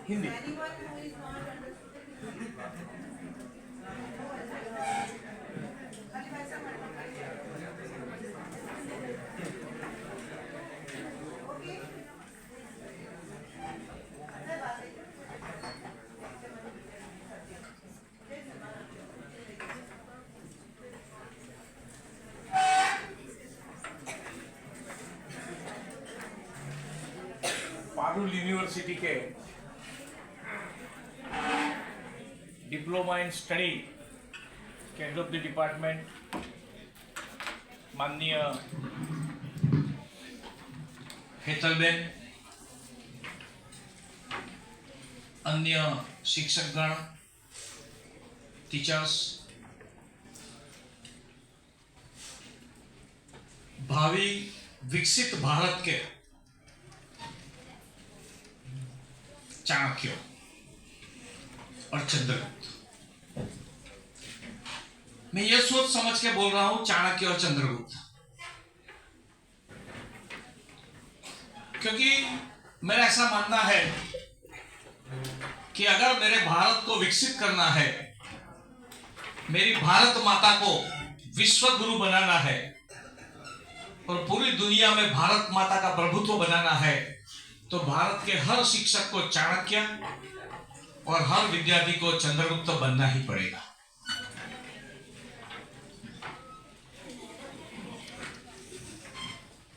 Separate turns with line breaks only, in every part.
Hindi. Parul university के diploma in study के head of the department माननीय हेतलबेन, अन्य शिक्षकगण, टीचर्स, भावी विकसित भारत के चाणक्य और चंद्रगुप्त। मैं ये सोच समझ के बोल रहा हूं चाणक्य और चंद्रगुप्त, क्योंकि मेरा ऐसा मानना है कि अगर मेरे भारत को विकसित करना है, मेरी भारत माता को विश्व गुरु बनाना है और पूरी दुनिया में भारत माता का प्रभुत्व बनाना है, तो भारत के हर शिक्षक को चाणक्य और हर विद्यार्थी को चंद्रगुप्त बनना ही पड़ेगा।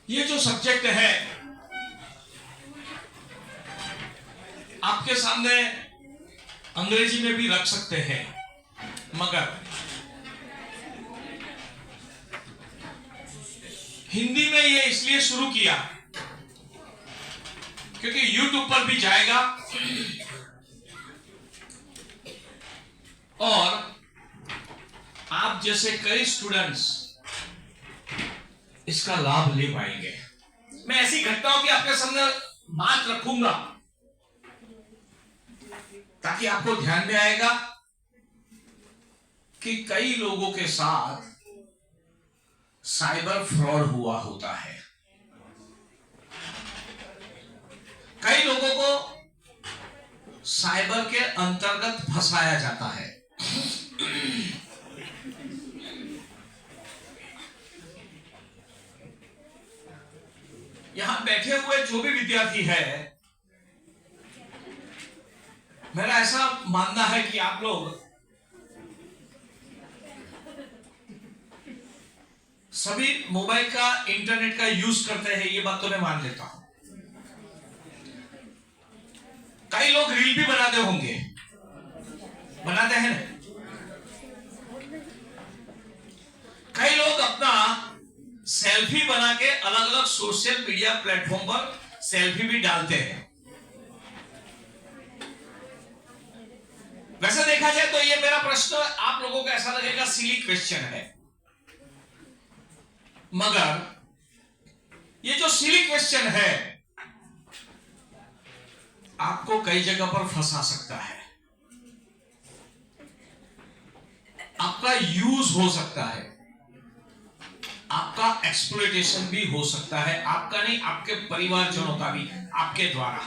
ये जो सब्जेक्ट है आपके सामने अंग्रेजी में भी रख सकते हैं, मगर हिंदी में ये इसलिए शुरू किया क्योंकि YouTube पर भी जाएगा और आप जैसे कई स्टूडेंट्स इसका लाभ ले पाएंगे। मैं ऐसी घटनाओं की आपके सामने बात रखूंगा ताकि आपको ध्यान में आएगा कि कई लोगों के साथ साइबर फ्रॉड हुआ होता है। कई लोगों को साइबर के अंतर्गत फंसाया जाता है। यहां बैठे हुए जो भी विद्यार्थी है, मेरा ऐसा मानना है कि आप लोग सभी मोबाइल का, इंटरनेट का यूज करते हैं, ये बात तो मैं मान लेता हूं। कई लोग रील भी बनाते होंगे, बनाते हैं ना? कई लोग अपना सेल्फी बना के अलग अलग सोशल मीडिया प्लेटफॉर्म पर सेल्फी भी डालते हैं। वैसे देखा जाए तो ये मेरा प्रश्न आप लोगों को ऐसा लगेगा सिली क्वेश्चन है, मगर ये जो सिली क्वेश्चन है आपको कई जगह पर फंसा सकता है। आपका यूज हो सकता है, आपका एक्सप्लॉयटेशन भी हो सकता है, आपका नहीं, आपके परिवारजनों का भी, आपके द्वारा।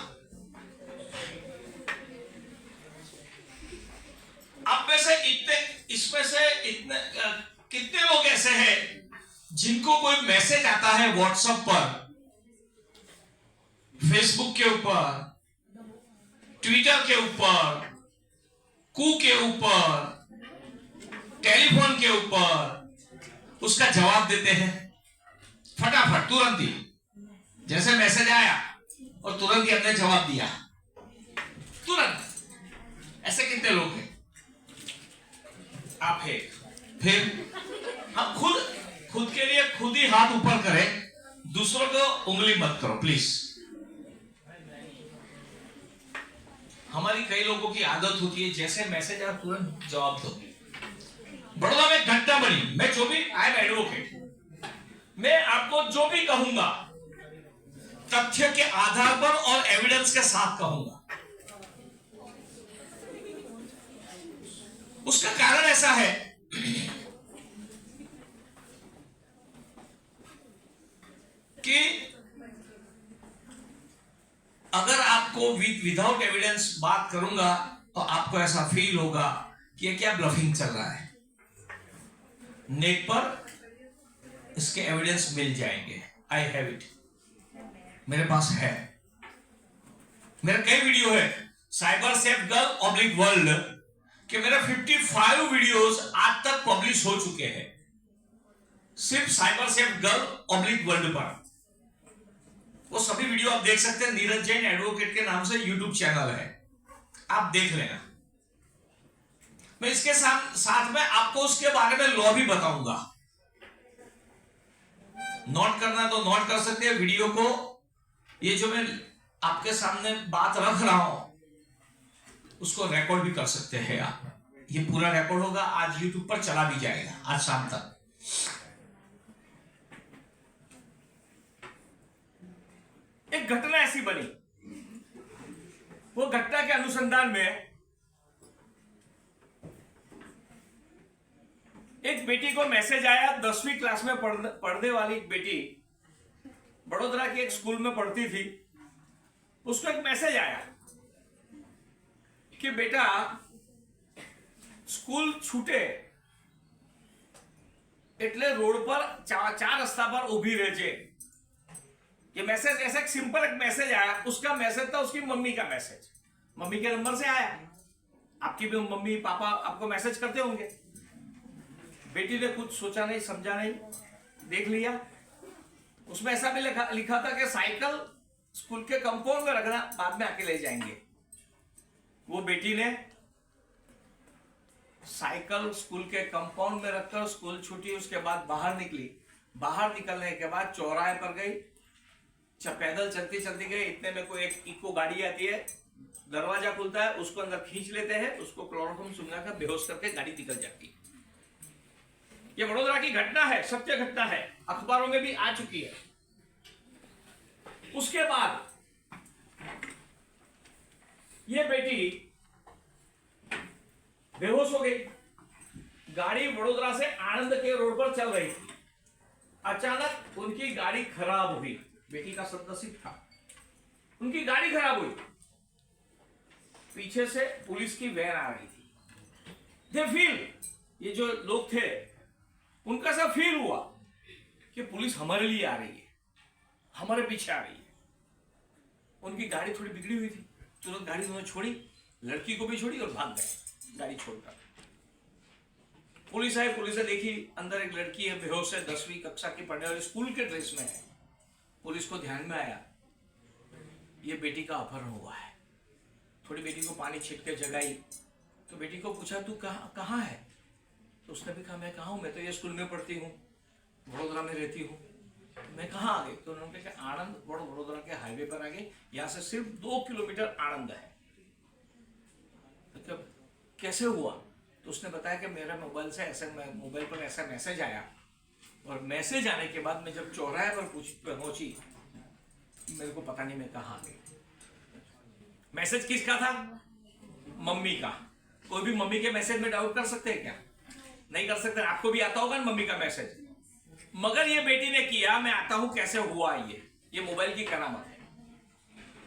आप में से इसमें से इतने कितने लोग ऐसे हैं जिनको कोई मैसेज आता है व्हाट्सएप पर, फेसबुक के ऊपर, ट्विटर के ऊपर, कू के ऊपर, टेलीफोन के ऊपर, उसका जवाब देते हैं फटाफट, तुरंत ही, जैसे मैसेज आया और तुरंत ही हमने जवाब दिया, तुरंत। ऐसे कितने लोग हैं? आप हैं। फिर हम खुद के लिए खुद ही हाथ ऊपर करें, दूसरों को उंगली मत करो प्लीज। हमारी कई लोगों की आदत होती है जैसे मैसेज आया तुरंत जवाब दो। बड़ौदा में घटना बनी, मैं जो भी, आई एम एडवोकेट, मैं आपको जो भी कहूंगा तथ्य के आधार पर और एविडेंस के साथ कहूंगा। उसका कारण ऐसा है कि अगर आपको विदाउट एविडेंस बात करूंगा तो आपको ऐसा फील होगा कि ये क्या ब्लफिंग चल रहा है। नेट पर इसके एविडेंस मिल जाएंगे। आई हैव इट, मेरे पास है। मेरा कई वीडियो है cyber safe girl oblique world के, मेरे 55 वीडियोस आज तक पब्लिश हो चुके हैं सिर्फ cyber safe girl oblique world पर। वो सभी वीडियो आप देख सकते हैं, नीरज जैन एडवोकेट के नाम से यूट्यूब चैनल है, आप देख लेना। मैं इसके साथ में आपको उसके बारे में लॉ भी बताऊंगा। नोट करना तो नोट कर सकते हैं वीडियो को। ये जो मैं आपके सामने बात रख रहा हूं उसको रिकॉर्ड भी कर सकते हैं आप। ये पूरा रिकॉर्ड होगा, आज यूट्यूब पर चला भी जाएगा आज शाम तक।
एक घटना ऐसी बनी, वो घटना के अनुसंधान में एक बेटी को मैसेज आया। 10वीं क्लास में पढ़ने वाली एक बेटी बड़ोदरा की एक स्कूल में पढ़ती थी। उसको एक मैसेज आया कि बेटा स्कूल छूटे એટલે रोड पर चार रस्ता पर उभी रहजे। ये मैसेज ऐसा एक सिंपल एक मैसेज आया। उसका मैसेज था उसकी मम्मी का मैसेज, मम्मी के नंबर से आया। आपकी भी मम्मी पापा आपको मैसेज करते होंगे। बेटी ने कुछ सोचा नहीं समझा नहीं, देख लिया। उसमें ऐसा भी लिखा था कि साइकिल स्कूल के कंपाउंड में रखना, बाद में आके ले जाएंगे। वो बेटी ने साइकिल स्कूल के कंपाउंड में रखकर स्कूल छूटी। उसके बाद बाहर निकली। बाहर निकलने के बाद चौराहे पर गई, पैदल चलती चलती गई। इतने में कोई एक इको गाड़ी आती है, दरवाजा खुलता है, उसको अंदर खींच लेते हैं, उसको क्लोरोफॉर्म सुंघा कर बेहोश करके गाड़ी निकल जाती है। ये बड़ोदरा की घटना है, सत्य घटना है, अखबारों में भी आ चुकी है। उसके बाद ये बेटी बेहोश हो गई। गाड़ी बड़ोदरा से आनंद के रोड पर चल रही थी। अचानक उनकी गाड़ी खराब हुई। बेटी का सदनसीब था, उनकी गाड़ी खराब हुई। पीछे से पुलिस की वैन आ रही थी। दे फील, ये जो लोग थे उनका सब फील हुआ कि पुलिस हमारे लिए आ रही है, हमारे पीछे आ रही है। उनकी गाड़ी थोड़ी बिगड़ी हुई थी। तुरंत गाड़ी उन्होंने छोड़ी, लड़की को भी छोड़ी और भाग गए गाड़ी छोड़कर। पुलिस आई, पुलिस ने देखी अंदर एक लड़की है, बेहोश है, 10वीं कक्षा की पढ़ने वाली, स्कूल के ड्रेस में है। पुलिस को ध्यान में आया ये बेटी का अपहरण हुआ है। थोड़ी बेटी को पानी छिट के जगाई। तो बेटी को पूछा तू कहाँ है? तो उसने भी कहा मैं कहाँ हूँ, मैं तो ये स्कूल में पढ़ती हूँ, बड़ोदरा में रहती हूँ, मैं कहाँ आ गई? तो उन्होंने कहा आनंद बड़ोदरा के हाईवे पर आ गई, यहाँ से सिर्फ 2 किलोमीटर आनंद है। तो कैसे हुआ? तो उसने बताया कि मेरे मोबाइल पर ऐसा मैसेज आया, और मैसेज आने के बाद मैं जब चौराहे पर पहुंची, मेरे को पता नहीं मैं कहाँ आ गई। मैसेज किसका था? मम्मी का। कोई भी मम्मी के मैसेज में डाउट कर सकते हैं क्या? नहीं कर सकते। आपको भी आता होगा ना मम्मी का मैसेज, मगर ये बेटी ने किया। मैं आता हूं कैसे हुआ ये मोबाइल की करामत है।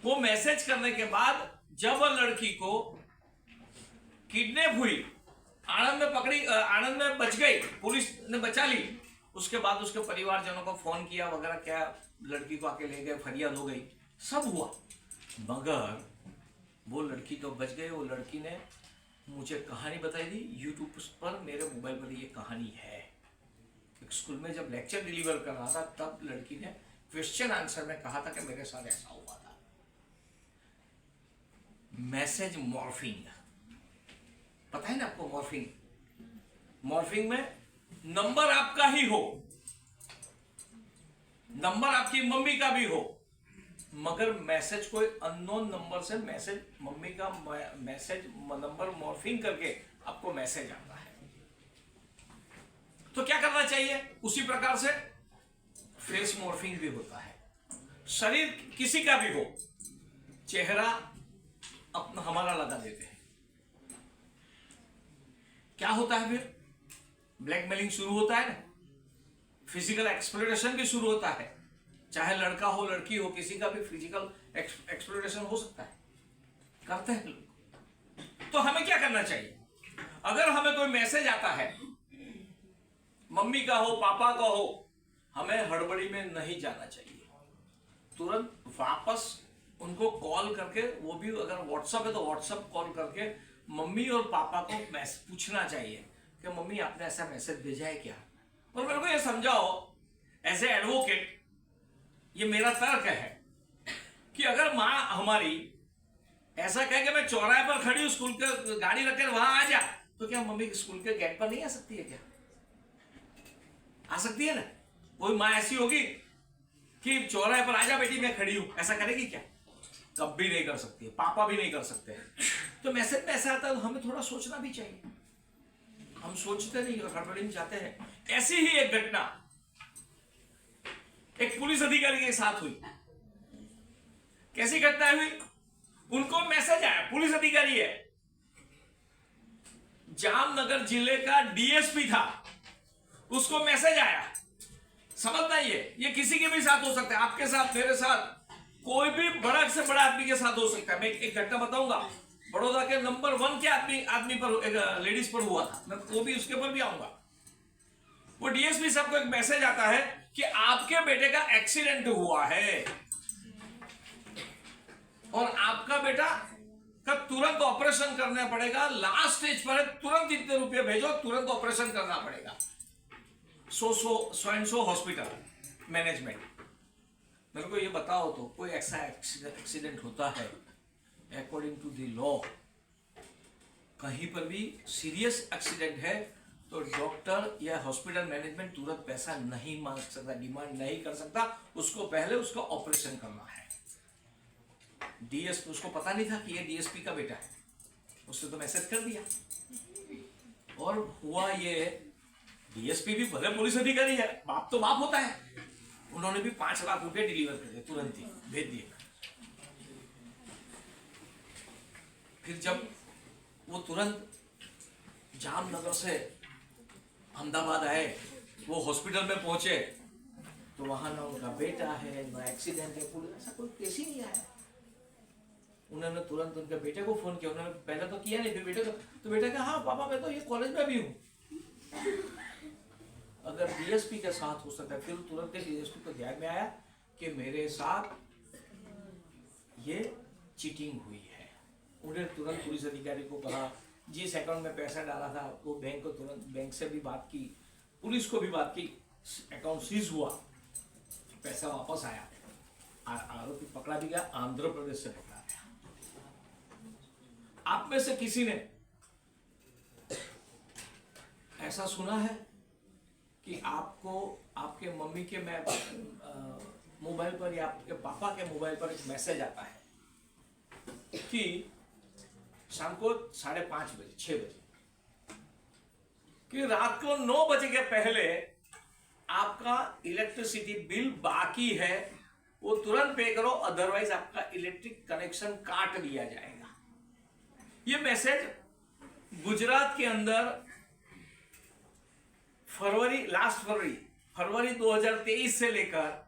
वो मैसेज करने के बाद जब लड़की को किडनैप हुई, आनंद में बच गई, पुलिस ने बचा ली। उसके बाद उसके परिवारजनों को फोन किया वगैरह, क्या लड़की को आके ले गए, फरियाद हो गई, सब हुआ, मगर वो लड़की तो बच गई। वो लड़की ने मुझे कहानी बताई थी यूट्यूब पर, मेरे मोबाइल पर ये कहानी है। एक स्कूल में जब लेक्चर डिलीवर कर रहा था, तब लड़की ने क्वेश्चन आंसर में कहा था कि मेरे साथ ऐसा हुआ था। मैसेज मॉर्फिंग, पता है ना आपको? मॉर्फिंग में नंबर आपका ही हो, नंबर आपकी मम्मी का भी हो, मगर मैसेज कोई अननोन नंबर से मैसेज, मम्मी का मैसेज नंबर मॉर्फिंग करके आपको मैसेज आता है। तो क्या करना चाहिए? उसी प्रकार से फेस मॉर्फिंग भी होता है। शरीर किसी का भी हो, चेहरा अपना हमारा लगा देते हैं। क्या होता है फिर? ब्लैकमेलिंग शुरू होता है ना, फिजिकल एक्सप्लोरेशन भी शुरू होता है। चाहे लड़का हो लड़की हो, किसी का भी फिजिकल एक्सप्लोरेशन हो सकता है, करते हैं लोग। तो हमें क्या करना चाहिए? अगर हमें कोई मैसेज आता है, मम्मी का हो पापा का हो, हमें हड़बड़ी में नहीं जाना चाहिए। तुरंत वापस उनको कॉल करके, वो भी अगर व्हाट्सएप है तो व्हाट्सएप कॉल करके मम्मी और पापा को पूछना चाहिए कि मम्मी आपने ऐसा मैसेज भेजा है क्या। और मेरे को ये समझाओ एज ए एडवोकेट, ये मेरा तर्क है कि अगर माँ हमारी ऐसा कहे कि मैं चौराहे पर खड़ी हूं, स्कूल के गाड़ी रखकर वहां आ जा, तो क्या मम्मी स्कूल के गेट पर नहीं आ सकती है? क्या आ सकती है ना? कोई माँ ऐसी होगी कि चौराहे पर आ जा बेटी मैं खड़ी हूं, ऐसा करेगी क्या? कभी नहीं कर सकती है, पापा भी नहीं कर सकते हैं। तो मैसेज में ऐसा आता है तो हमें थोड़ा सोचना भी चाहिए। हम सोचते नहीं, हड़बड़ी में जाते हैं। ऐसी ही एक घटना एक पुलिस अधिकारी के साथ हुई। कैसी घटना हुई? उनको मैसेज आया, पुलिस अधिकारी है, जामनगर जिले का डीएसपी था, उसको मैसेज आया। समझना ये किसी के भी साथ हो सकता है, आपके साथ, मेरे साथ, कोई भी बड़ा से बड़ा आदमी के साथ हो सकता है। मैं एक घटना बताऊंगा, बड़ौदा के नंबर 1 के आदमी पर, एक लेडीज पर हुआ था, मैं वो भी उसके पर भी आऊंगा। वो डीएसपी साहब को एक मैसेज आता है कि आपके बेटे का एक्सीडेंट हुआ है और आपका बेटा का तुरंत ऑपरेशन करना पड़ेगा, लास्ट स्टेज पर है, तुरंत इतने रुपए भेजो, तुरंत ऑपरेशन करना पड़ेगा। सो हॉस्पिटल मैनेजमेंट। मेरे को ये बताओ तो कोई ऐसा एक्सीडेंट होता है अकॉर्डिंग टू द लॉ, कहीं पर भी सीरियस एक्सीडेंट है तो डॉक्टर या हॉस्पिटल मैनेजमेंट तुरंत पैसा नहीं मांग सकता, डिमांड नहीं कर सकता, उसको पहले उसका ऑपरेशन करना है। डीएसपी, उसको पता नहीं था कि ये डीएसपी का बेटा है, उसने तो मैसेज कर दिया। और हुआ ये, डीएसपी भी भले पुलिस अधिकारी है, बाप तो बाप होता है, उन्होंने भी 5 लाख रुपए डिलीवर कर दिए, तुरंत ही भेज दिए। फिर जब वो तुरंत जामनगर से अहमदाबाद आए, वो हॉस्पिटल में पहुंचे तो वहां ना उनका बेटा है ना एक्सीडेंट है, पुलिस ऐसा कोई केस ही नहीं आया। उन्होंने तुरंत उनके बेटे को फोन किया, उन्होंने पहले तो किया नहीं, फिर बेटे को, तो बेटे कहा हाँ पापा मैं तो ये कॉलेज में भी हूँ। अगर डीएसपी के साथ हो सकता है, फिर तुरंत डीएसपी को ध्यान में आया कि मेरे साथ ये चीटिंग हुई है। उन्हें तुरंत पुलिस अधिकारी को कहा, जिस अकाउंट में पैसा डाला था वो बैंक को तुरंत, बैंक से भी बात की, पुलिस को भी बात की, अकाउंट सीज हुआ, पैसा वापस आया, आरोपी पकड़ा भी गया, आंध्र प्रदेश से पकड़ा गया। आप में से किसी ने ऐसा सुना है कि आपको आपके मम्मी के मोबाइल पर या आपके पापा के मोबाइल पर एक मैसेज आता है कि शाम को 5:30 बजे 6 बजे कि रात को 9 बजे के पहले आपका इलेक्ट्रिसिटी बिल बाकी है, वो तुरंत पे करो, अदरवाइज आपका इलेक्ट्रिक कनेक्शन काट दिया जाएगा। ये मैसेज गुजरात के अंदर फरवरी 2023 से लेकर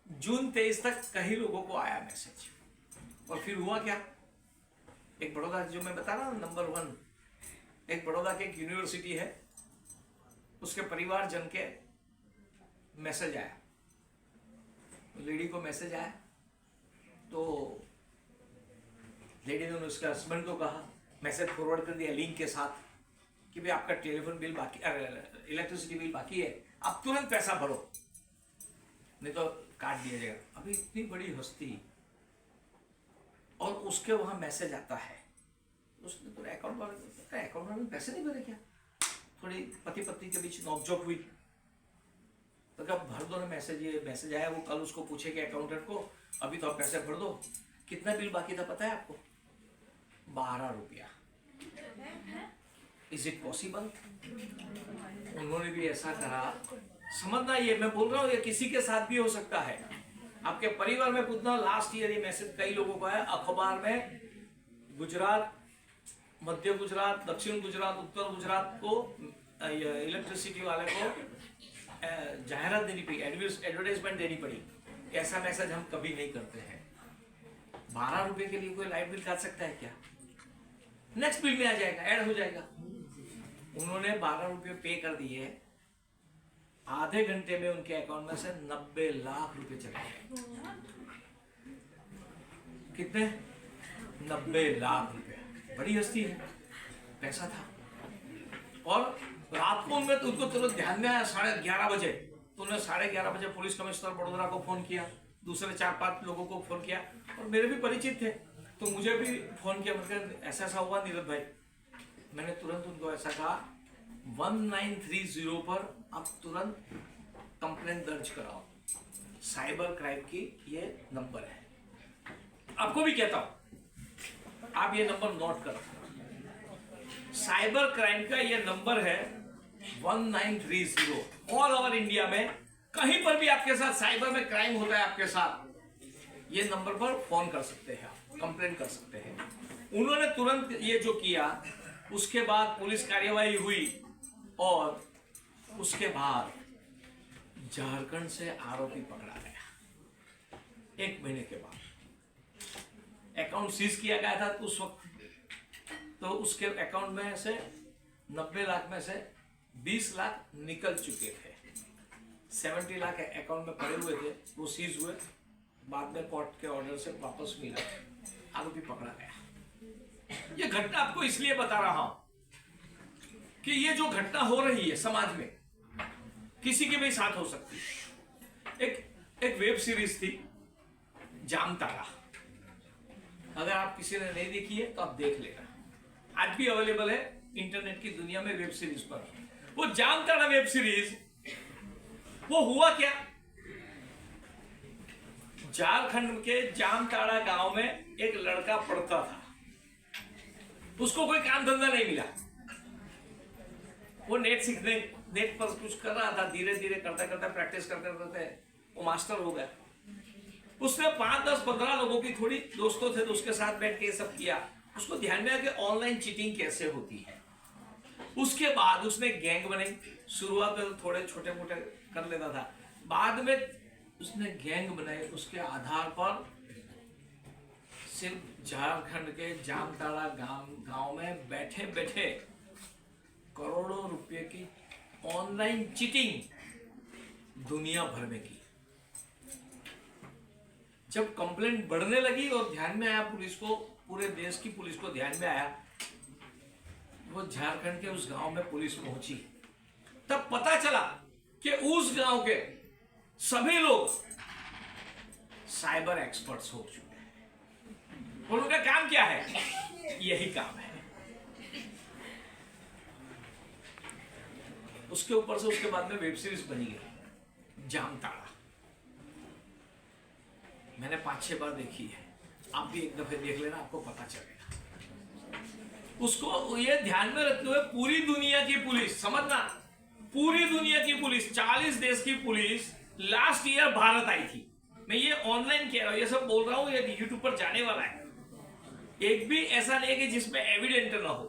जून 23 तक कई लोगों को आया मैसेज। और फिर हुआ क्या, एक बड़ौदा, जो मैं बता रहा हूं नंबर 1, एक बड़ौदा के एक यूनिवर्सिटी है, उसके परिवारजन के मैसेज आया, लेडी को मैसेज आया, तो लेडी ने उसके हस्बैंड को कहा, मैसेज फॉरवर्ड कर दिया लिंक के साथ कि भाई आपका टेलीफोन बिल बाकी, इलेक्ट्रिसिटी बिल बाकी है, आप तुरंत पैसा भरो नहीं तो काट दिया जाएगा। अभी इतनी बड़ी हस्ती, और उसके वहां मैसेज आता है, उसने पूरे अकाउंट वाले पैसे नहीं भरे क्या? थोड़ी पति पत्नी के बीच नोकझोंक हुई, तो क्या भर दो ना मैसेज, ये मैसेज आया, वो कल उसको पूछेगा अकाउंटेंट को, अभी तो आप पैसे भर दो। कितना बिल बाकी था पता है आपको? 12 रुपया। Is it possible? उन्होंने भी ऐसा करा। समझना, ये मैं बोल रहा हूँ, ये किसी के साथ भी हो सकता है, आपके परिवार में पूछना। लास्ट ईयर ये मैसेज कई लोगों को आया, अखबार में गुजरात, मध्य गुजरात, दक्षिण गुजरात, उत्तर गुजरात को इलेक्ट्रिसिटी वाले को जाहिरात देनी पड़ी, एडवर्टाइजमेंट देनी पड़ी ऐसा मैसेज हम कभी नहीं करते हैं। 12 रुपए के लिए कोई लाइट बिल काट सकता है क्या? नेक्स्ट बिल में आ जाएगा, ऐड हो जाएगा। उन्होंने 12 रुपए पे कर दिए, आधे घंटे में उनके अकाउंट में से 90 लाख रुपए चले गए। कितने? 90 लाख रुपए। बड़ी हस्ती है, पैसा था। और रात को उनमें उनको तुरंत ध्यान में आया 11:30 बजे, तो उन्होंने 11:30 बजे पुलिस कमिश्नर बड़ोदरा को फोन किया, दूसरे 4-5 लोगों को फोन किया, और मेरे भी परिचित थे तो मुझे भी फोन किया। मतलब ऐसा ऐसा हुआ नीरज भाई। मैंने तुरंत उनको ऐसा कहा 1930 पर आप तुरंत कंप्लेंट दर्ज कराओ, साइबर क्राइम की ये नंबर है। आपको भी कहता हूं, आप ये नंबर नोट करो। साइबर क्राइम का ये नंबर है 1930। ऑल ओवर इंडिया में कहीं पर भी आपके साथ साइबर में क्राइम होता है आपके साथ, ये नंबर पर फोन कर सकते हैं, कंप्लेंट कर सकते हैं। उन्होंने तुरंत ये जो किया, उसके बाद पुलिस कार्यवाही हुई, और उसके बाद झारखंड से आरोपी पकड़ा गया। 1 महीने के बाद अकाउंट सीज किया गया था। तो उस वक्त तो उसके अकाउंट में से 90 लाख में से 20 लाख निकल चुके थे। 70 लाख अकाउंट में पड़े हुए थे, वो सीज हुए, बाद में कोर्ट के ऑर्डर से वापस मिला, आरोपी पकड़ा गया। ये घटना आपको इसलिए बता रहा हूं कि ये जो घटना हो रही है समाज में, किसी के भी साथ हो सकती है। एक वेब सीरीज थी जामताड़ा, अगर आप किसी ने नहीं देखी है तो आप देख लेना, आज भी अवेलेबल है इंटरनेट की दुनिया में वेब सीरीज पर। वो जामताड़ा वेब सीरीज, वो हुआ क्या, झारखंड के जामताड़ा गांव में एक लड़का पढ़ता था, उसको कोई काम धंधा नहीं मिला। वो नेट पर कुछ कर रहा था, धीरे धीरे करते करते प्रैक्टिस करते करते वो मास्टर हो गया। उसने 5, 10, 15 लोगों की, थोड़ी दोस्तों थे तो उसके साथ बैठ के ये सब किया। उसको ध्यान में आया कि ऑनलाइन चीटिंग कैसे होती है। उसके बाद उसने गैंग बनाई। शुरुआत में तो थोड़े छोटे मोटे कर लेता था, बाद में उसने गैंग बनाई। उसके आधार पर सिर्फ झारखंड के जामताड़ा गांव में बैठे बैठे करोड़ों रुपए की ऑनलाइन चीटिंग दुनिया भर में की। जब कंप्लेंट बढ़ने लगी और ध्यान में आया पुलिस को, पूरे देश की पुलिस को ध्यान में आया, वो झारखंड के उस गांव में पुलिस पहुंची, तब पता चला कि उस गांव के सभी लोग साइबर एक्सपर्ट्स हो चुके हैं। और उनका काम क्या है? यही काम है। उसके ऊपर से उसके बाद में वेब सीरीज बनी गई जामताड़ा। मैंने 5-6 बार देखी है, आप भी एक दफे देख लेना, आपको पता चलेगा। उसको ये ध्यान में रखते हुए पूरी दुनिया की पुलिस, समझना, पूरी दुनिया की पुलिस, 40 देश की पुलिस लास्ट ईयर भारत आई थी। मैं ये ऑनलाइन कह रहा हूं, ये सब बोल रहा हूं, ये यूट्यूब पर जाने वाला है। एक भी ऐसा नहीं है कि जिसमें एविडेंट ना हो।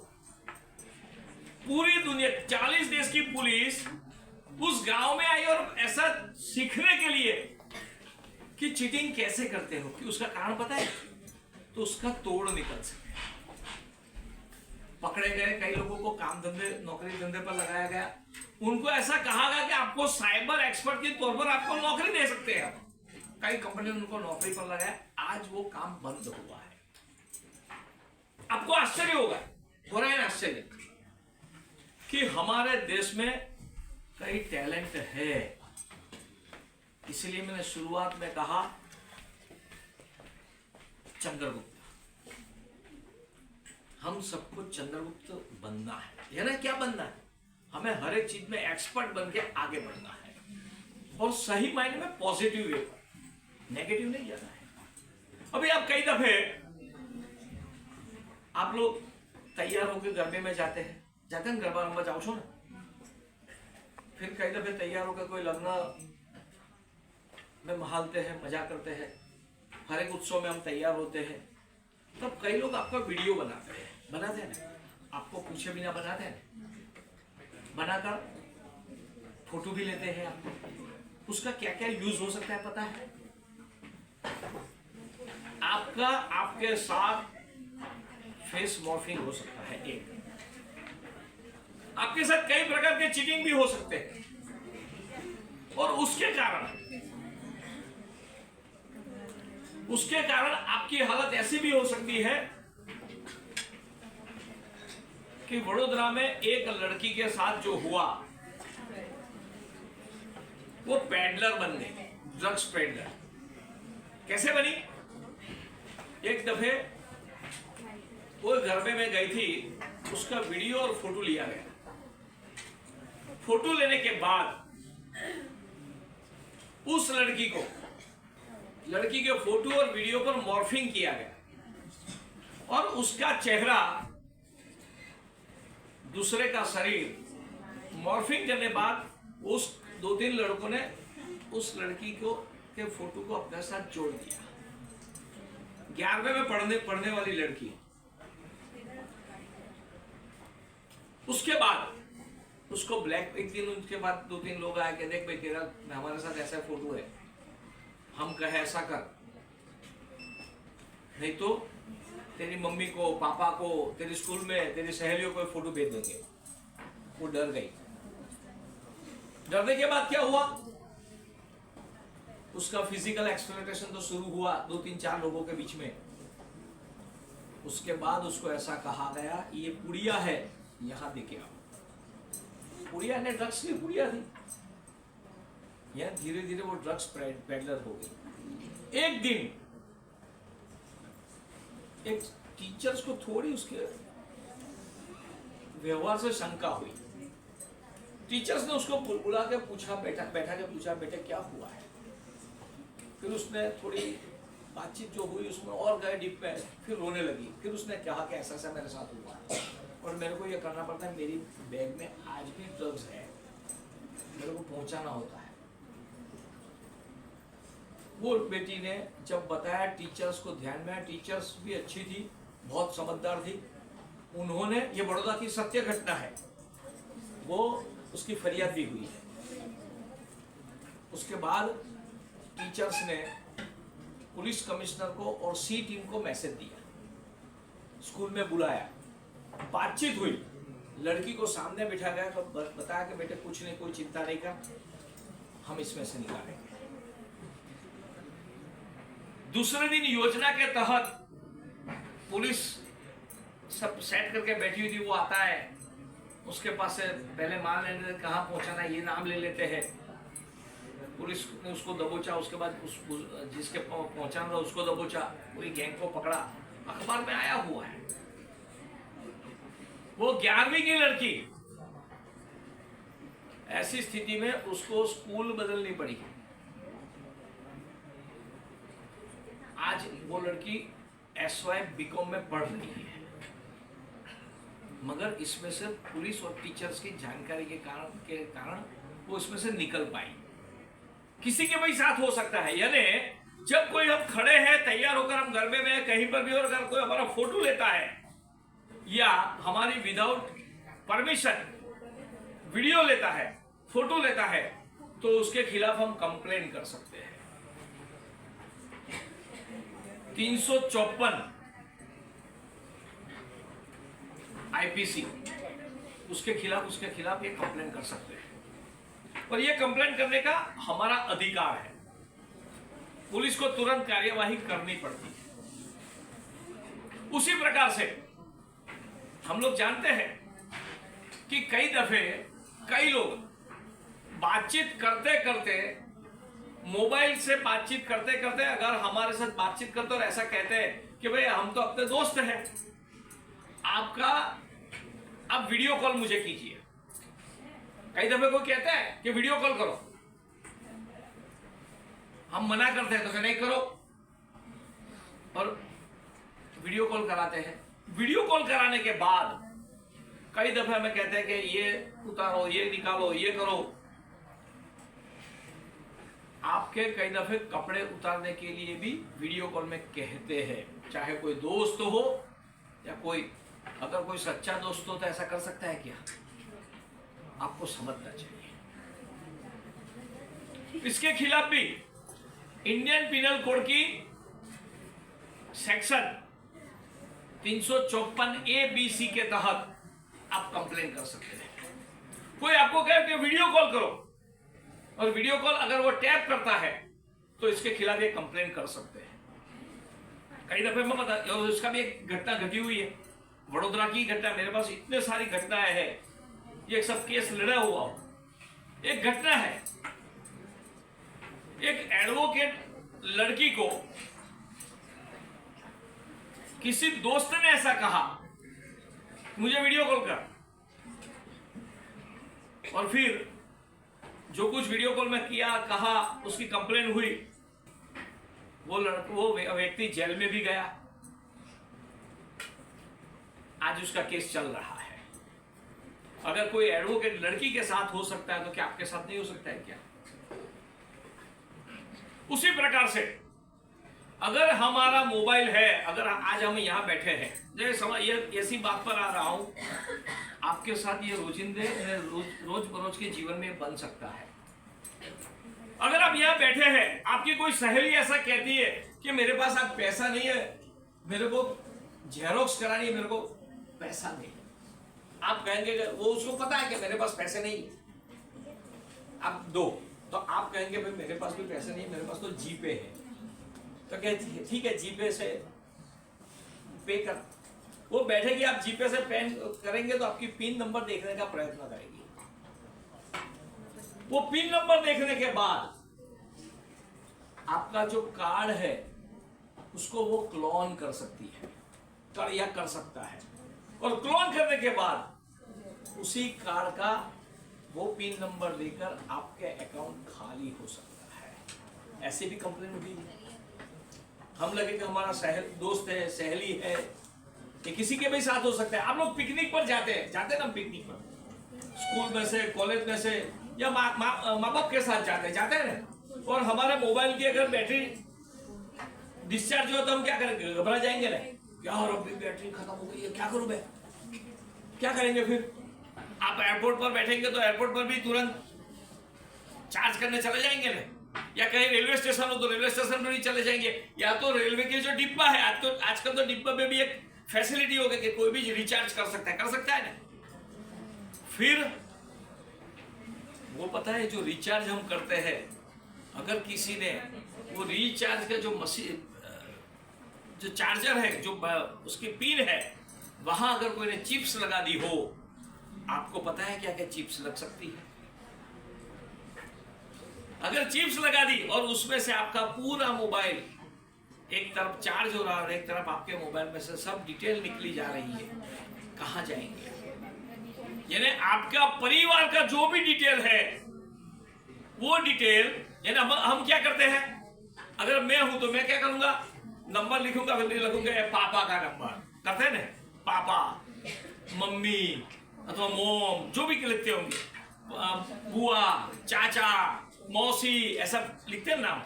पूरी दुनिया 40 देश की पुलिस उस गांव में आई, और ऐसा सीखने के लिए कि चीटिंग कैसे करते हो, कि उसका कारण पता है, तो उसका तोड़ निकल सके। पकड़े गए कई लोगों को काम धंधे, नौकरी धंधे पर लगाया गया। उनको ऐसा कहा गया कि आपको साइबर एक्सपर्ट के तौर पर आपको नौकरी दे सकते हैं। कई कंपनी ने उनको नौकरी पर लगाया, आज वो काम बंद हुआ है। आपको आश्चर्य होगा, हो रहा है आश्चर्य, कि हमारे देश में कई टैलेंट है। इसलिए मैंने शुरुआत में कहा चंद्रगुप्त, हम सबको चंद्रगुप्त बनना है। यानी क्या बनना है? हमें हर एक चीज में एक्सपर्ट बन के आगे बढ़ना है, और सही मायने में पॉजिटिव वे पर, नेगेटिव नहीं जाना है। अभी आप कई दफे आप लोग तैयार होकर गरबे में जाते हैं गरबा रंबा जाओ छो ना, फिर कई दफे तैयार होकर कोई लग्न में महालते हैं, मजा करते हैं, हर एक उत्सव में हम तैयार होते हैं, तब कई लोग आपका वीडियो बनाते हैं ना, आपको पूछे बिना बनाते हैं, बनाकर फोटो भी लेते हैं। आपको उसका क्या क्या यूज हो सकता है पता है? आपका आपके साथ फेस मॉर्फिंग हो सकता है। एक आपके साथ कई प्रकार के चीटिंग भी हो सकते हैं, और उसके कारण आपकी हालत ऐसी भी हो सकती है कि वडोदरा में एक लड़की के साथ जो हुआ, वो पैडलर बन गई, ड्रग्स पैडलर। कैसे बनी? एक दफे वो गरबे में गई थी, उसका वीडियो और फोटो लिया गया। फोटो लेने के बाद उस लड़की के फोटो और वीडियो पर मॉर्फिंग किया गया, और उसका चेहरा, दूसरे का शरीर मॉर्फिंग करने बाद उस 2-3 लड़कों ने उस लड़की के फोटो को अपने साथ जोड़ दिया। 11वीं में पढ़ने वाली लड़की। उसके बाद उसको एक दिन उसके बाद 2-3 लोग आए कि देख भाई तेरा हमारे साथ ऐसा फोटो है, हम कहे ऐसा कर, नहीं तो तेरी मम्मी को, पापा को, तेरी स्कूल में तेरी सहेलियों को फोटो भेज देंगे। वो डर गई। डरने के बाद क्या हुआ? उसका फिजिकल एक्सप्लॉयटेशन तो शुरू हुआ 2-3-4 लोगों के बीच में। उसके बाद उसको ऐसा कहा गया, ये पुड़िया है, यहां देखे आओ। पुड़िया ने ड्रग्स की पुड़िया थी। यह धीरे धीरे वो ड्रग्स पेडलर हो गई। एक दिन एक टीचर्स को थोड़ी उसके व्यवहार से शंका हुई। टीचर्स ने उसको बुला के पूछा, बैठा के पूछा, बेटे क्या हुआ है? फिर उसने थोड़ी बातचीत जो हुई उसमें और गए डीप में, फिर रोने लगी। फिर उसने कहा कि ऐसा ऐसा मेरे साथ हुआ है और मेरे को ये करना पड़ता है, मेरी बैग में आज भी ड्रग्स है, मेरे को पहुंचाना होता है। वो बेटी ने जब बताया टीचर्स को ध्यान में, टीचर्स भी अच्छी थी, बहुत समझदार थी, उन्होंने, ये बड़ौदा की सत्य घटना है, वो उसकी फरियाद भी हुई है। उसके बाद टीचर्स ने पुलिस कमिश्नर को और सी टीम को मैसेज दिया, स्कूल में बुलाया, बातचीत हुई, लड़की को सामने बिठा गया तो बताया कि बेटे कुछ नहीं, कोई चिंता नहीं कर, हम इसमें से निकालेंगे। दूसरे दिन योजना के तहत पुलिस सब सेट करके बैठी हुई थी। वो आता है, उसके पास से पहले मान लेने कहाँ पहुंचाना है ये नाम ले लेते हैं। पुलिस ने उसको दबोचा, उसके बाद जिसके पहुंचाना था उसको दबोचा, पूरी गैंग को पकड़ा। अखबार में आया हुआ है। वो 11वीं की लड़की, ऐसी स्थिति में उसको स्कूल बदलनी पड़ी। आज वो लड़की SY BCom में पढ़ रही है, मगर इसमें से पुलिस और टीचर्स की जानकारी के कारण वो इसमें से निकल पाई। किसी के भी साथ हो सकता है, यानी जब कोई हम खड़े हैं तैयार होकर, हम गरबे में कहीं पर भी, और अगर कोई हमारा फोटो लेता है या हमारी विदाउट परमिशन वीडियो लेता है, फोटो लेता है, तो उसके खिलाफ हम कंप्लेन कर सकते हैं। 354 IPC उसके खिलाफ ये कंप्लेन कर सकते हैं, और ये कंप्लेन करने का हमारा अधिकार है। पुलिस को तुरंत कार्यवाही करनी पड़ती है। उसी प्रकार से हम लोग जानते हैं कि कई दफे कई लोग बातचीत करते करते, मोबाइल से बातचीत करते करते, अगर हमारे साथ बातचीत करते और ऐसा कहते हैं कि भाई हम तो अपने दोस्त हैं, आप वीडियो कॉल मुझे कीजिए। कई दफे कोई कहता है कि वीडियो कॉल करो, हम मना करते हैं तो नहीं करो, और वीडियो कॉल कराते हैं। वीडियो कॉल कराने के बाद कई दफे हमें कहते हैं कि ये उतारो, ये निकालो, ये करो। आपके कई दफे कपड़े उतारने के लिए भी वीडियो कॉल में कहते हैं, चाहे कोई दोस्त हो या कोई, अगर कोई सच्चा दोस्त हो तो ऐसा कर सकता है क्या? आपको समझना चाहिए। इसके खिलाफ भी इंडियन पिनल कोड की सेक्शन 354A-B-C के तहत आप कंप्लेन कर सकते हैं। कोई आपको कहे कि वीडियो कॉल करो, और वीडियो कॉल अगर वो टैप करता है तो इसके खिलाफ ये कंप्लेन कर सकते हैं। कई दफे मैं बता, उसका भी एक घटना घटी हुई है, वडोदरा की घटना। मेरे पास इतने सारी घटनाएं हैं, ये सब केस लड़ा हुआ हो। एक घटना है, एक एडवोकेट लड़की को किसी दोस्त ने ऐसा कहा मुझे वीडियो कॉल कर, और फिर जो कुछ वीडियो कॉल में किया कहा उसकी कंप्लेन हुई, वो व्यक्ति जेल में भी गया। आज उसका केस चल रहा है। अगर कोई एडवोकेट लड़की के साथ हो सकता है तो क्या आपके साथ नहीं हो सकता है क्या? उसी प्रकार से अगर हमारा मोबाइल है, अगर आज हम यहां बैठे हैं, ये ऐसी बात पर आ रहा हूं, आपके साथ ये रोजिंदे रोज बरोज के जीवन में बन सकता है। अगर आप यहां बैठे हैं, आपकी कोई सहेली ऐसा कहती है कि मेरे पास आज पैसा नहीं है, मेरे को जेरोक्स करानी है, मेरे को पैसा नहीं। आप कहेंगे, वो उसको पता है कि मेरे पास पैसे नहीं, आप दो, तो आप कहेंगे भाई मेरे पास भी पैसे नहीं है, मेरे पास तो जीपे है। तो कहती है ठीक है, जीपे से पे कर। वो बैठेगी, आप जीपे से पेन करेंगे तो आपकी पिन नंबर देखने का प्रयत्न करेगी। वो पिन नंबर देखने के बाद आपका जो कार्ड है उसको वो क्लोन कर सकती है, या कर सकता है, और क्लोन करने के बाद उसी कार्ड का वो पिन नंबर लेकर आपके अकाउंट खाली हो सकता है। ऐसे भी कंप्लेन होती है। हम लगे कि हमारा दोस्त है, सहेली है, ये किसी के भी साथ हो सकता है। आप लोग पिकनिक पर जाते हैं ना, पिकनिक पर स्कूल में से, कॉलेज में से, या माँ बाप के साथ जाते हैं ना, और हमारे मोबाइल की अगर बैटरी डिस्चार्ज हो तो हम क्या करेंगे? घबरा जाएंगे ना, क्या हो रहा, बैटरी खत्म हो गई है, क्या करूं मैं? क्या करेंगे फिर? आप एयरपोर्ट पर बैठेंगे तो एयरपोर्ट पर भी तुरंत चार्ज करने चले जाएंगे ना, या कहीं रेलवे स्टेशन हो तो रेलवे स्टेशन पर भी चले जाएंगे, या तो रेलवे के जो डिब्बा है, आजकल तो डिब्बा में भी एक फैसिलिटी हो गई कि कोई भी रिचार्ज कर सकता है ना। फिर वो पता है, जो रिचार्ज हम करते हैं, अगर किसी ने वो रिचार्ज का जो मशीन, जो चार्जर है, जो उसकी पिन है, वहां अगर कोई ने चिप्स लगा दी हो, आपको पता है क्या क्या चिप्स लग सकती है? अगर चिप्स लगा दी और उसमें से आपका पूरा मोबाइल एक तरफ चार्ज हो रहा है और एक तरफ आपके मोबाइल में से सब डिटेल निकली जा रही है, कहां जाएंगे? यानी आपका परिवार का जो भी डिटेल है, वो डिटेल, यानी हम क्या करते हैं, अगर मैं हूं तो मैं क्या करूंगा, नंबर लिखूंगा, फिर लिखूंगा पापा का नंबर, करते हैं ना, पापा, मम्मी अथवा मोम, जो भी लिखते होंगे, बुआ, चाचा, मौसी, ऐसा लिखते हैं नाम।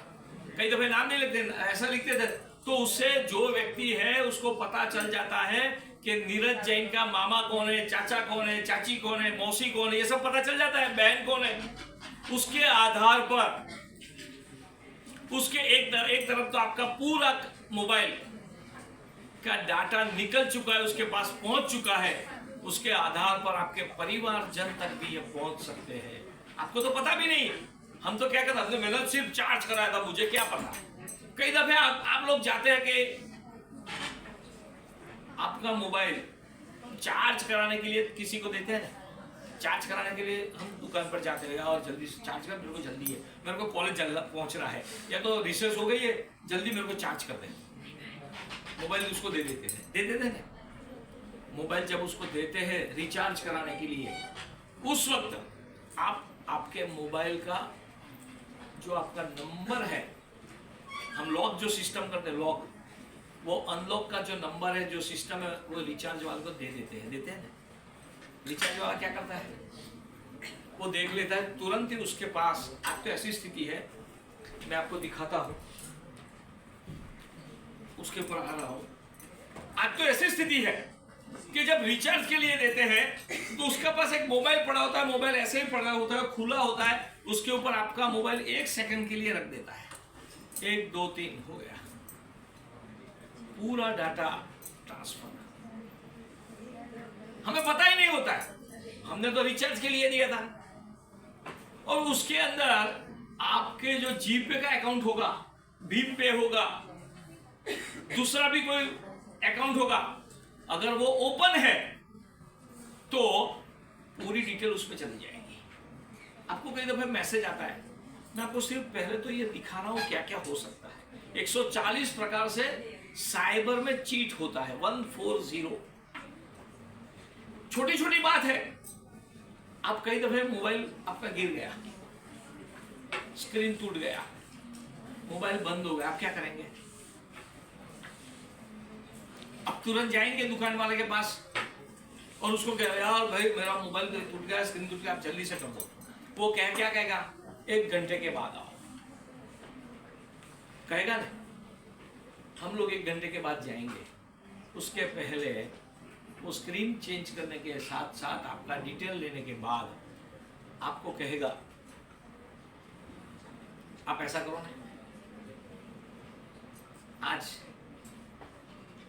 कई दफे नाम नहीं लिखते, ऐसा लिखते थे, तो उससे जो व्यक्ति है उसको पता चल जाता है कि नीरज जैन का मामा कौन है, चाचा कौन है, चाची कौन है, मौसी कौन है, ये सब पता चल जाता है, बहन कौन है। उसके आधार पर उसके एक तरफ तो आपका पूरा मोबाइल का डाटा निकल चुका है, उसके पास पहुंच चुका है, उसके आधार पर आपके परिवार जन तक भी ये पहुंच सकते हैं। आपको तो पता भी नहीं, हम तो क्या करते, मैंने सिर्फ चार्ज कराया था, मुझे क्या पता। कई दफे आप लोग जाते हैं कि आपका मोबाइल चार्ज कराने के लिए किसी को देते हैं ना, चार्ज कराने के लिए हम दुकान पर जाते हैं, और जल्दी से चार्ज कर, मेरे को जल्दी है, मेरे को कॉलेज पहुंचना है, या तो रिसर्च हो गई है, जल्दी मेरे को चार्ज कर दें। मोबाइल उसको दे देते हैं। मोबाइल जब उसको देते हैं रिचार्ज कराने के लिए, उस वक्त आपके मोबाइल का जो आपका नंबर है, हम लॉक जो सिस्टम करते हैं, लॉक, वो अनलॉक का जो नंबर है, जो सिस्टम है, वो रिचार्ज वाले को दे देते हैं ना। रिचार्ज वाला क्या करता है, वो देख लेता है तुरंत ही उसके पास। आज तो ऐसी स्थिति है, मैं आपको दिखाता हूं, उसके ऊपर आ रहा हूं। आज तो ऐसी स्थिति है कि जब रिचार्ज के लिए देते हैं तो उसके पास एक मोबाइल पड़ा होता है, मोबाइल ऐसे ही पड़ा होता है, खुला होता है, उसके ऊपर आपका मोबाइल 1 सेकंड के लिए रख देता है। 1 2 3 हो गया, पूरा डाटा ट्रांसफर। हमें पता ही नहीं होता है, हमने तो रिचार्ज के लिए दिया था, और उसके अंदर आपके जो जीपे का अकाउंट होगा, भीम पे होगा, दूसरा भी कोई अकाउंट होगा, अगर वो ओपन है तो पूरी डिटेल उसमें चली जाएगी। आपको कई दफे मैसेज आता है, मैं आपको सिर्फ पहले तो ये दिखा रहा हूं क्या क्या हो सकता है। 140 प्रकार से साइबर में चीट होता है। 140 छोटी छोटी बात है। आप कई दफे मोबाइल आपका गिर गया, स्क्रीन टूट गया, मोबाइल बंद हो गया, आप क्या करेंगे? आप तुरंत जाएंगे दुकान वाले के पास और उसको कह यार भाई मेरा मोबाइल टूट गया, स्क्रीन टूट गया, आप जल्दी से कर दो। वो क्या कहेगा? 1 घंटे के बाद आओ, कहेगा ना? हम लोग 1 घंटे के बाद जाएंगे, उसके पहले वो स्क्रीन चेंज करने के साथ साथ आपका डिटेल लेने के बाद आपको कहेगा आप ऐसा करो ना, आज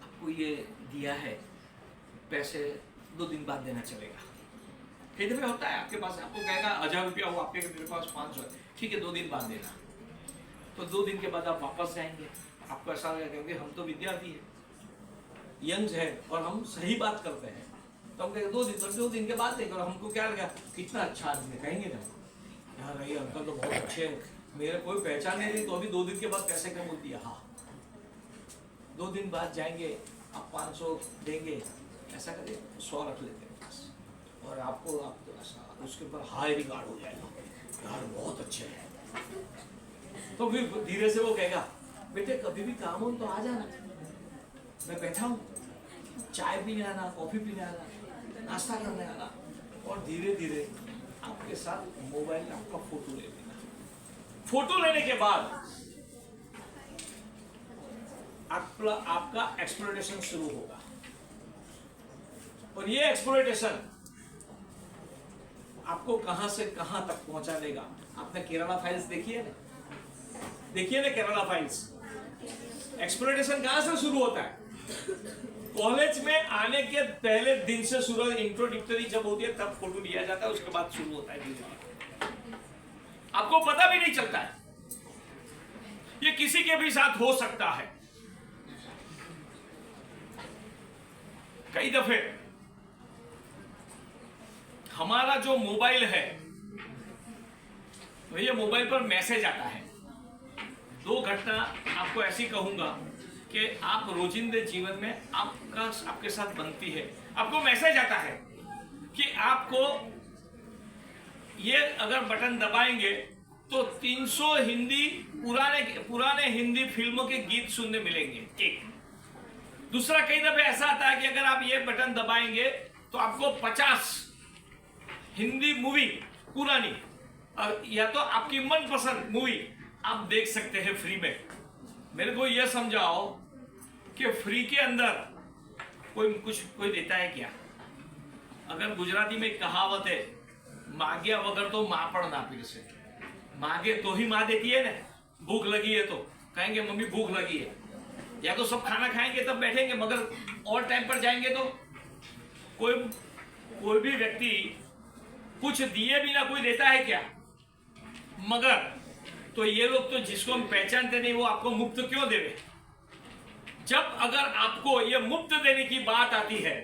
आपको ये दिया है, पैसे 2 दिन बाद देना चलेगा। कई दफे होता है आपके पास, आपको कहेगा 1000 रुपया हो, आपके मेरे पास 500 है, ठीक है 2 दिन बाद देना। तो 2 दिन के बाद आप वापस जाएंगे, आपको ऐसा लगेगा हम तो विद्यार्थी है, यंग है और हम सही बात करते हैं, तो हम कहेंगे 2 दिन के बाद देंगे। और हमको क्या लगा कितना अच्छा आदमी, कहेंगे ना यार ये अंकल तो बहुत अच्छे हैं, मेरे कोई पहचान नहीं, तो अभी 2 दिन के बाद पैसे कम बोल दिया। हाँ 2 दिन बाद जाएंगे, आप 500 देंगे, ऐसा करें 100 रख लेते हैं पास, और आपको आप उसके ऊपर हाई रिगार्ड हो जाएगा, यार बहुत अच्छे हैं। तो फिर धीरे से वो कहेगा बेटे कभी भी काम हो तो आ जाना, मैं बैठा हूँ, चाय पीने आना, कॉफी पीने आना, नाश्ता करने आना। और धीरे धीरे आपके साथ मोबाइल आपका फोटो ले लेना। फोटो लेने के बाद आपका एक्सप्लोरेशन शुरू होगा, और ये एक्सप्लोरेशन आपको कहां से कहां तक पहुंचा देगा। आपने केरला फाइल्स देखी है ना? देखिए ना केरला फाइल्स। एक्सप्लोरेशन कहां से शुरू होता है? कॉलेज में आने के पहले दिन से शुरू, इंट्रोडक्टरी जब होती है तब फोटो लिया जाता है, उसके बाद शुरू होता है धीरे। आपको पता भी नहीं चलता है, ये किसी के भी साथ हो सकता है। कई दफे हमारा जो मोबाइल है, तो ये मोबाइल पर मैसेज आता है। 2 घटना आपको ऐसी कहूंगा कि आप रोजिंदे जीवन में आपके साथ बनती है। आपको मैसेज आता है कि आपको ये अगर बटन दबाएंगे तो 300 हिंदी पुराने हिंदी फिल्मों के गीत सुनने मिलेंगे। एक दूसरा, कई दफे ऐसा आता है कि अगर आप ये बटन दबाएंगे तो आपको 50 हिंदी मूवी पुरानी, और या तो आपकी मनपसंद मूवी आप देख सकते हैं फ्री में। मेरे को यह समझाओ कि फ्री के अंदर कोई देता है क्या? अगर गुजराती में कहावत है, मांग्या वगर तो मां पण ना पीरसे। मांगे तो ही मां देती है ना। भूख लगी है तो कहेंगे मम्मी भूख लगी है, या तो सब खाना खाएंगे तब बैठेंगे, मगर और टाइम पर जाएंगे तो कोई भी व्यक्ति कुछ दिए बिना कोई देता है क्या? मगर तो ये लोग तो जिसको हम पहचानते नहीं वो आपको मुफ्त क्यों देवे? जब अगर आपको ये मुफ्त देने की बात आती है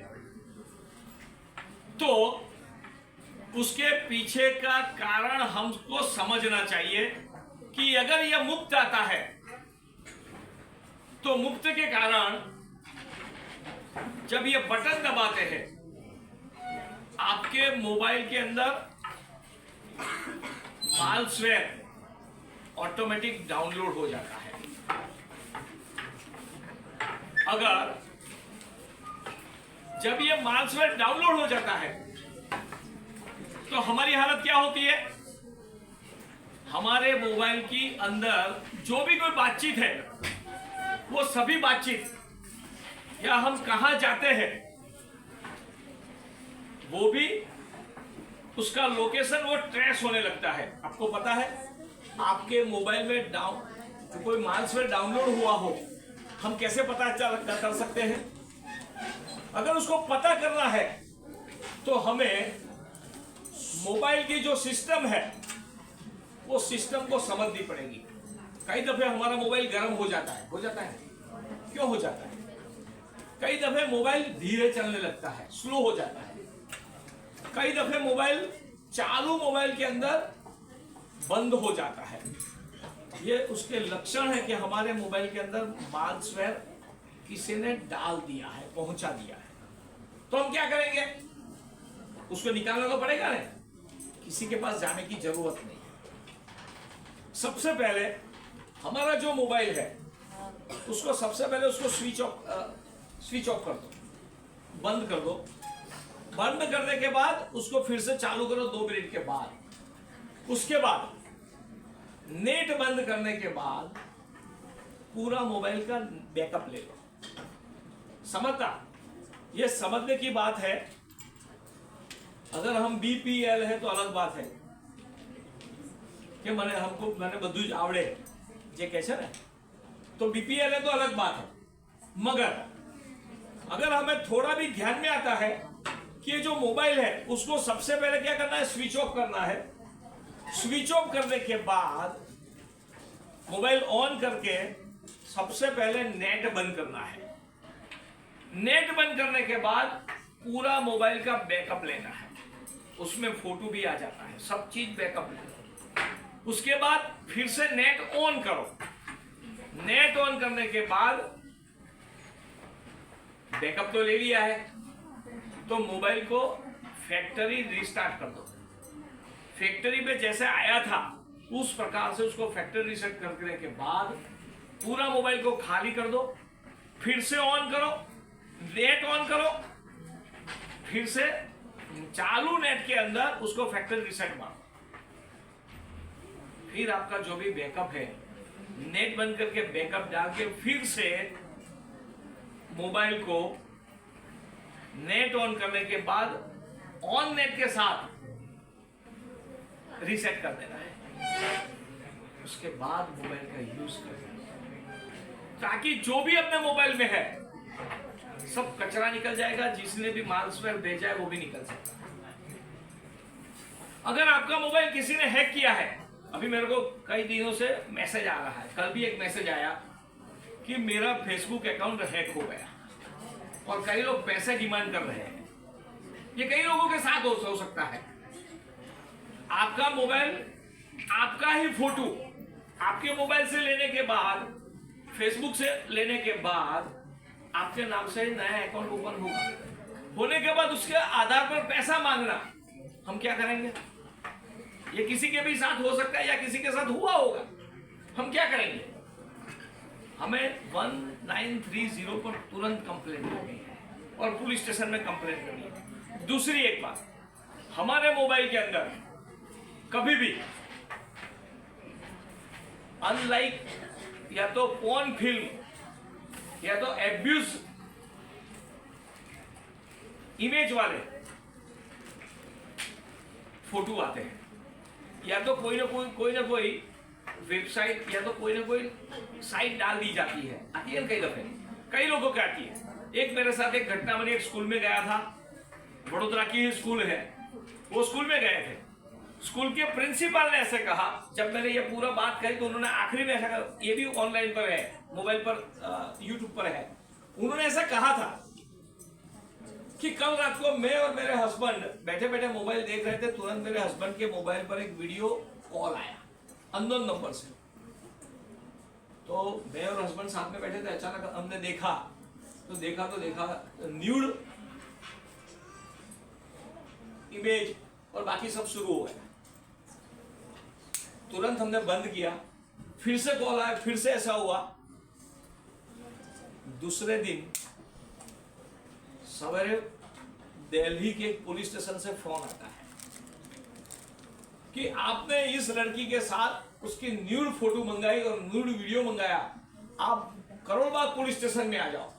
तो उसके पीछे का कारण हमको समझना चाहिए कि अगर यह मुफ्त आता है तो मुफ्त के कारण जब ये बटन दबाते हैं आपके मोबाइल के अंदर मालवेयर ऑटोमेटिक डाउनलोड हो जाता है। अगर जब ये मालवेयर डाउनलोड हो जाता है तो हमारी हालत क्या होती है? हमारे मोबाइल की अंदर जो भी कोई बातचीत है वो सभी बातचीत, या हम कहां जाते हैं वो भी उसका लोकेशन वो ट्रेस होने लगता है। आपको पता है आपके मोबाइल में तो कोई मालवेयर डाउनलोड हुआ हो, हम कैसे पता कर सकते हैं? अगर उसको पता करना है तो हमें मोबाइल की जो सिस्टम है वो सिस्टम को समझनी पड़ेगी। कई दफे हमारा मोबाइल गर्म हो जाता है क्यों हो जाता है? कई दफे मोबाइल धीरे चलने लगता है, स्लो हो जाता है। कई दफे मोबाइल चालू मोबाइल के अंदर बंद हो जाता है। ये उसके लक्षण है कि हमारे मोबाइल के अंदर मालवेयर किसी ने डाल दिया है, पहुंचा दिया है। तो हम क्या करेंगे? उसको निकालना तो पड़ेगा ना, किसी के पास जाने की जरूरत नहीं है। सबसे पहले हमारा जो मोबाइल है उसको सबसे पहले उसको स्विच ऑफ कर दो, बंद कर दो। बंद करने के बाद उसको फिर से चालू करो 2 मिनट के बाद। उसके बाद नेट बंद करने के बाद पूरा मोबाइल का बैकअप ले लो। समझता? ये समझने की बात है। अगर हम बीपीएल है तो अलग बात है कि मैंने બધું જ આવડે જે કહે છે ને, तो बीपीएल है तो अलग बात है। मगर अगर हमें थोड़ा भी ध्यान में आता है कि ये जो मोबाइल है उसको सबसे पहले क्या करना है? स्विच ऑफ करना है। स्विच ऑफ करने के बाद मोबाइल ऑन करके सबसे पहले नेट बंद करना है। नेट बंद करने के बाद पूरा मोबाइल का बैकअप लेना है। उसमें फोटो भी आ जाता है, सब चीज बैकअप ले लो। उसके बाद फिर से नेट ऑन करो। नेट ऑन करने के बाद बैकअप तो ले लिया है, तो मोबाइल को फैक्ट्री रिस्टार्ट कर दो। फैक्ट्री में जैसे आया था उस प्रकार से उसको फैक्ट्री रीसेट करने के बाद पूरा मोबाइल को खाली कर दो। फिर से ऑन करो, नेट ऑन करो, फिर से चालू नेट के अंदर उसको फैक्ट्री रीसेट मारो। फिर आपका जो भी बैकअप है, नेट बंद करके बैकअप डाल के फिर से मोबाइल को नेट ऑन करने के बाद ऑन नेट के साथ रीसेट कर देना है। उसके बाद मोबाइल का यूज करना, ताकि जो भी अपने मोबाइल में है सब कचरा निकल जाएगा। जिसने भी मालवेयर भेजा है वो भी निकल सकता है। अगर आपका मोबाइल किसी ने हैक किया है, अभी मेरे को कई दिनों से मैसेज आ रहा है, कल भी एक मैसेज आया कि मेरा फेसबुक अकाउंट हैक हो गया और कई लोग पैसे डिमांड कर रहे हैं। ये कई लोगों के साथ हो सकता है। आपका मोबाइल, आपका ही फोटो आपके मोबाइल से लेने के बाद, फेसबुक से लेने के बाद आपके नाम से नया अकाउंट ओपन होगा। होने के बाद उसके आधार पर पैसा मांगना, हम क्या करेंगे? ये किसी के भी साथ हो सकता है या किसी के साथ हुआ होगा। हम क्या करेंगे? हमें 1930 पर तुरंत कंप्लेंट करनी है और पुलिस स्टेशन में कंप्लेंट करनी है। दूसरी एक बात, हमारे मोबाइल के अंदर कभी भी अनलाइक या तो पोर्न फिल्म या तो एब्यूज इमेज वाले फोटो आते हैं, या तो कोई ना कोई वेबसाइट या तो कोई ना कोई साइट डाल दी जाती है। आती है कई दफे, कई लोगों की आती है। एक मेरे साथ एक घटना बनी। एक स्कूल में गया था, वडोदरा की ही स्कूल है, वो स्कूल में गए थे। स्कूल के प्रिंसिपल ने ऐसे कहा, जब मैंने ये पूरा बात कही तो उन्होंने आखिरी में ऐसा कहा, ये भी ऑनलाइन पर है, मोबाइल पर, यूट्यूब पर है। उन्होंने ऐसा कहा था कि कल रात को मैं और मेरे हस्बैंड बैठे बैठे मोबाइल देख रहे थे, तुरंत मेरे हस्बैंड के मोबाइल पर एक वीडियो कॉल आया अननोन नंबर से। तो मैं और हस्बैंड साथ में बैठे थे, अचानक हमने देखा न्यूड इमेज और बाकी सब शुरू हो गया। तुरंत हमने बंद किया, फिर से कॉल आया, फिर से ऐसा हुआ। दूसरे दिन सवेरे दिल्ली के पुलिस स्टेशन से फोन आता है कि आपने इस लड़की के साथ उसकी न्यूड फोटो मंगाई और न्यूड वीडियो मंगाया, आप करोलबाग पुलिस स्टेशन में आ जाओ,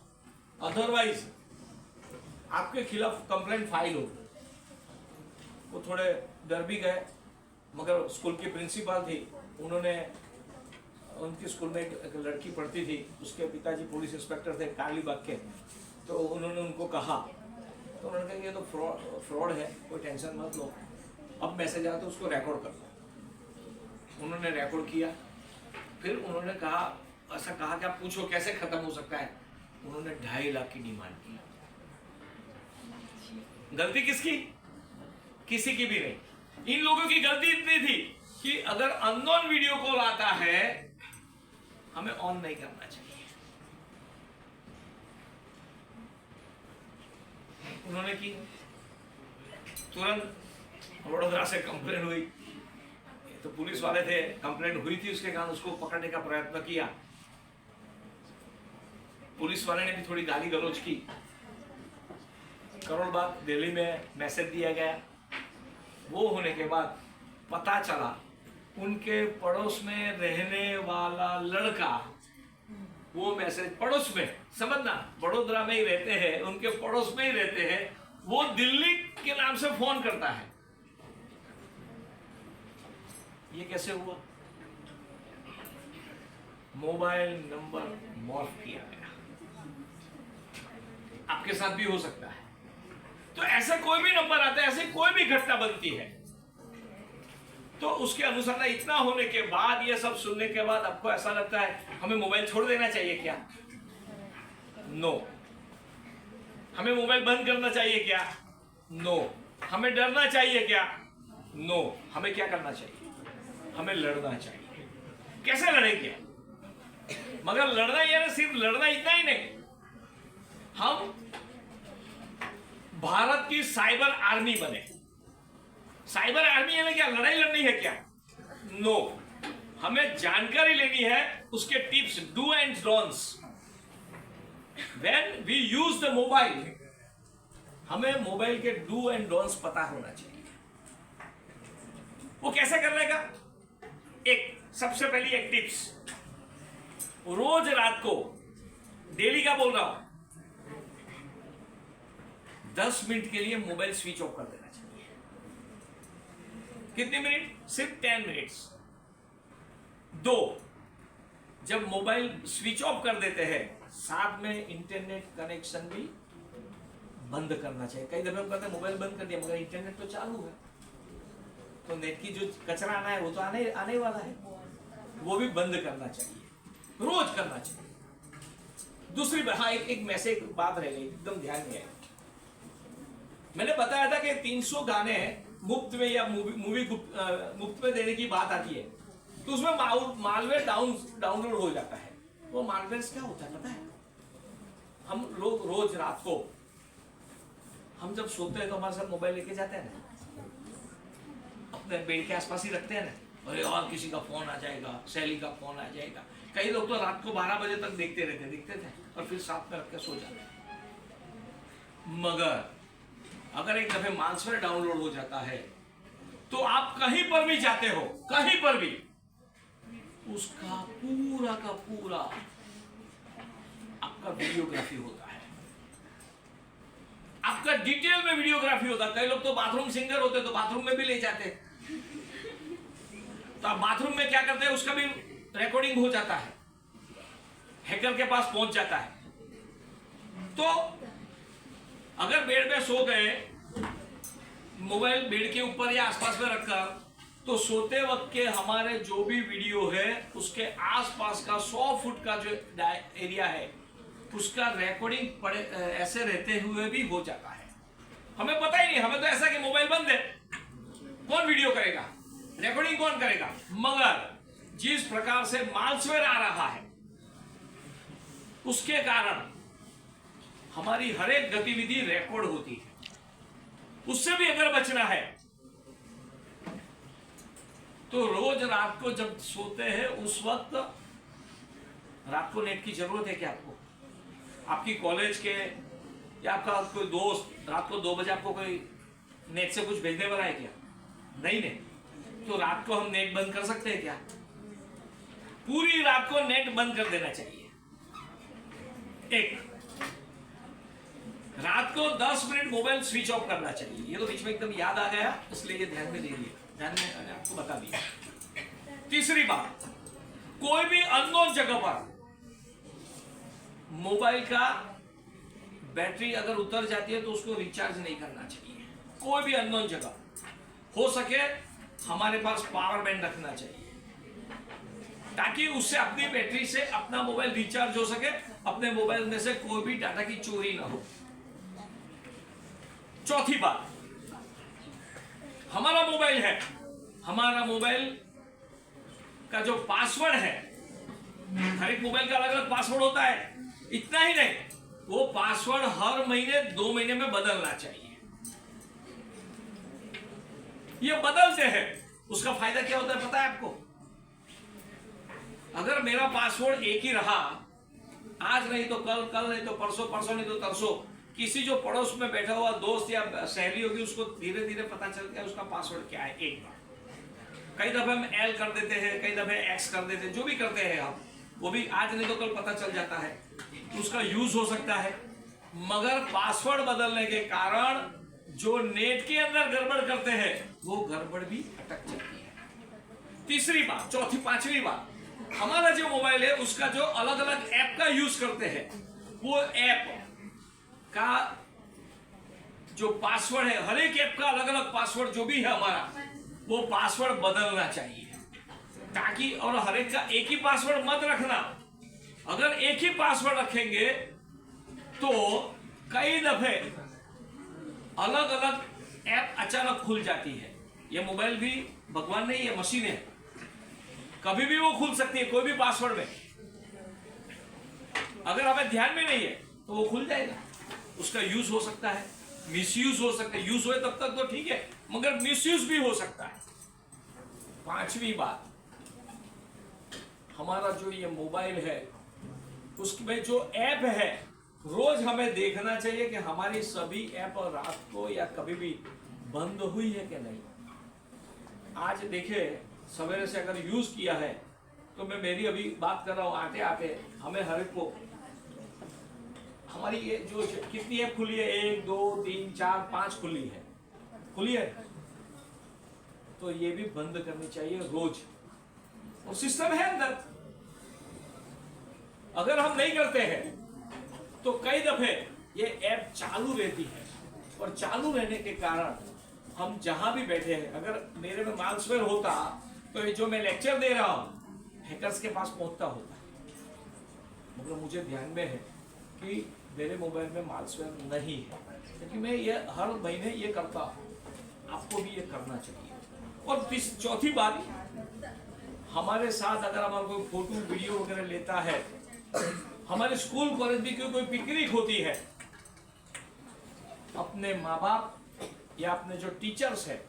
अदरवाइज आपके खिलाफ कंप्लेंट फाइल हो। वो थोड़े डर भी गए, मगर स्कूल की प्रिंसिपल थी, उन्होंने उनके स्कूल में एक लड़की पढ़ती थी, उसके पिताजी पुलिस इंस्पेक्टर थे काली बाग के। तो उन्होंने उनको कहा, तो उन्होंने कहा ये तो फ्रॉड है, कोई टेंशन मत लो, अब मैसेज आया तो उसको रिकॉर्ड कर लो। उन्होंने रिकॉर्ड किया, फिर उन्होंने कहा, ऐसा कहा कि आप पूछो कैसे खत्म हो सकता है। उन्होंने 2.5 लाख की डिमांड की। गलती किसकी? किसी की भी नहीं। इन लोगों की गलती इतनी थी कि अगर अननोन वीडियो कॉल आता है हमें ऑन नहीं करना चाहिए। उन्होंने की, तुरंत वडोदरा से कंप्लेंट हुई, तो पुलिस वाले थे, कंप्लेंट हुई थी उसके कारण उसको पकड़ने का प्रयत्न किया। पुलिस वाले ने भी थोड़ी गाली गलौज की। करोड़ बाग दिल्ली में मैसेज दिया गया। वो होने के बाद पता चला उनके पड़ोस में रहने वाला लड़का, वो मैसेज पड़ोस में, समझना वडोदरा में ही रहते हैं, उनके पड़ोस में ही रहते हैं, वो दिल्ली के नाम से फोन करता है। ये कैसे हुआ? मोबाइल नंबर मॉर्फ किया गया। आपके साथ भी हो सकता है। तो ऐसा कोई भी नंबर आता है, ऐसी कोई भी घटना बनती है, तो उसके अनुसार इतना होने के बाद, ये सब सुनने के बाद आपको ऐसा लगता है हमें मोबाइल छोड़ देना चाहिए क्या? नो। हमें मोबाइल बंद करना चाहिए क्या? नो। हमें डरना चाहिए क्या? नो। हमें क्या करना चाहिए? हमें लड़ना चाहिए। कैसे लड़ेंगे? मगर लड़ना ये ना, सिर्फ लड़ना इतना ही नहीं, हम भारत की साइबर आर्मी बने। साइबर आर्मी है ना, क्या लड़ाई लड़नी है क्या? नो। हमें जानकारी लेनी है, उसके tips, do and don'ts. When we use the mobile, हमें मोबाइल के डू एंड डोंट्स पता होना चाहिए। वो कैसे करने का? एक सबसे पहली एक टिप्स, रोज रात को, डेली का बोल रहा हूं, 10 मिनट के लिए मोबाइल स्विच ऑफ कर देना चाहिए। कितने मिनट? सिर्फ 10 मिनट्स। 2, जब मोबाइल स्विच ऑफ कर देते हैं, साथ में इंटरनेट कनेक्शन भी बंद करना चाहिए। कई दफे हम कहते हैं मोबाइल बंद कर दिया, मगर इंटरनेट तो चालू है, तो नेट की जो कचरा आना है वो तो आने वाला है, वो भी बंद करना चाहिए, रोज करना चाहिए। दूसरी बात, हाँ, एक मैसेज बात रह गई, एकदम ध्यान में है। मैंने बताया था कि 300 गाने मुफ्त में या मूवी मुफ्त में देने की बात आती है, तो उसमें मालवेयर डाउनलोड हो जाता है। वो मालवेयर क्या होता है पता है? हम लोग रोज रात को, हम जब सोते हैं तो हमारे साथ मोबाइल लेके जाते हैं ना, अपने बेड के आसपास ही रखते हैं ना, अरे और किसी का फोन आ जाएगा, सहेली का फोन आ जाएगा। कई लोग तो रात को 12 बजे तक देखते थे और फिर साथ में रख के सो जाते। मगर अगर एक दफे मालवेयर डाउनलोड हो जाता है, तो आप कहीं पर भी जाते हो, कहीं पर भी, उसका पूरा का पूरा आपका वीडियोग्राफी होता है, आपका डिटेल में वीडियोग्राफी होता है। कई लोग तो बाथरूम सिंगर होते, तो बाथरूम में भी ले जाते, तो आप बाथरूम में क्या करते हैं, उसका भी रिकॉर्डिंग हो जाता है, हैकर के पास पहुंच जाता है। तो अगर बेड में सो गए, मोबाइल बेड के ऊपर या आसपास में रखकर, तो सोते वक्त के हमारे जो भी वीडियो है, उसके आसपास का 100 फुट का जो एरिया है, उसका रिकॉर्डिंग ऐसे रहते हुए भी हो जाता है। हमें पता ही नहीं, हमें तो ऐसा कि मोबाइल बंद है, कौन वीडियो करेगा, रिकॉर्डिंग कौन करेगा। मगर जिस प्रकार से मालवेयर आ रहा है, उसके कारण हमारी हर एक गतिविधि रिकॉर्ड होती है। उससे भी अगर बचना है, तो रोज रात को जब सोते हैं, उस वक्त रात को नेट की जरूरत है क्या आपको? आपकी कॉलेज के या आपका कोई दोस्त रात को 2 बजे आपको कोई नेट से कुछ भेजने वाला है क्या? नहीं। तो रात को हम नेट बंद कर सकते हैं क्या? पूरी रात को नेट बंद कर देना चाहिए। एक, रात को 10 मिनट मोबाइल स्विच ऑफ करना चाहिए। ये तो बीच में एकदम याद आ गया, इसलिए ये ध्यान में दे दिया, ध्यान में आपको बता दिया। तीसरी बात, कोई भी अननोन जगह पर मोबाइल का बैटरी अगर उतर जाती है तो उसको रिचार्ज नहीं करना चाहिए। कोई भी अननोन जगह, हो सके हमारे पास पावर बैंक रखना चाहिए ताकि उससे अपनी बैटरी से अपना मोबाइल रिचार्ज हो सके, अपने मोबाइल में से कोई भी डाटा की चोरी ना हो। चौथी बात, हमारा मोबाइल है, हमारा मोबाइल का जो पासवर्ड है, हर एक मोबाइल का अलग अलग पासवर्ड होता है। इतना ही नहीं, वो पासवर्ड हर महीने 2 महीने में बदलना चाहिए। ये बदलते हैं, उसका फायदा क्या होता है पता है आपको? अगर मेरा पासवर्ड एक ही रहा, आज नहीं तो कल, कल नहीं तो परसों, परसों नहीं तो तरसों, किसी जो पड़ोस में बैठा हुआ दोस्त या सहेली होगी उसको धीरे धीरे पता चल गया उसका पासवर्ड क्या है। एक बार कई दफे हम एल कर देते हैं, कई दफे एक्स कर देते हैं, जो भी करते हैं हम, वो भी आज नहीं तो कल पता चल जाता है, उसका यूज हो सकता है। मगर पासवर्ड बदलने के कारण जो नेट के अंदर गड़बड़ करते हैं वो गड़बड़ भी अटक जाती है। तीसरी बात, चौथी, पांचवी बात, हमारा जो मोबाइल है उसका जो अलग अलग ऐप का यूज करते हैं, वो ऐप का जो पासवर्ड है, हर एक ऐप का अलग अलग पासवर्ड जो भी है हमारा, वो पासवर्ड बदलना चाहिए ताकि, और हर एक का एक ही पासवर्ड मत रखना। अगर एक ही पासवर्ड रखेंगे तो कई दफे अलग अलग ऐप अचानक खुल जाती है। ये मोबाइल भी भगवान नहीं, ये मशीन है, कभी भी वो खुल सकती है कोई भी पासवर्ड में। अगर हमें ध्यान में नहीं है तो वो खुल जाएगा, उसका यूज हो सकता है, मिसयूज हो सकता है। यूज हुए तब तक तो ठीक है, मगर मिसयूज भी हो सकता है। पांचवी बात, हमारा जो ये मोबाइल है उसमें जो ऐप है, रोज हमें देखना चाहिए कि हमारी सभी ऐप रात को या कभी भी बंद हुई है कि नहीं। आज देखे सवेरे से अगर यूज किया है तो मैं मेरी अभी बात कर रहा हूं, आते आते हमें हर एक को हमारी ये जो कितनी ऐप खुली है, 1 2 3 4 5 खुली है, तो ये भी बंद करनी चाहिए रोज। और सिस्टम है अंदर, अगर हम नहीं करते हैं तो कई दफे ये ऐप चालू रहती है, और चालू रहने के कारण हम जहां भी बैठे हैं, अगर मेरे में मालवेयर होता तो ये जो मैं लेक्चर दे रहा हूं हैकर्स के पास पहुंचता होता, मगर मुझे ध्यान में है कि मेरे मोबाइल में मालवेयर नहीं है, क्योंकि मैं ये हर महीने ये करता हूं। आपको भी ये करना चाहिए। और चौथी बात, हमारे साथ अगर हमारा कोई फोटो वीडियो वगैरह लेता है, हमारे स्कूल कॉलेज में कोई पिकनिक होती है, अपने माँ बाप या अपने जो टीचर्स है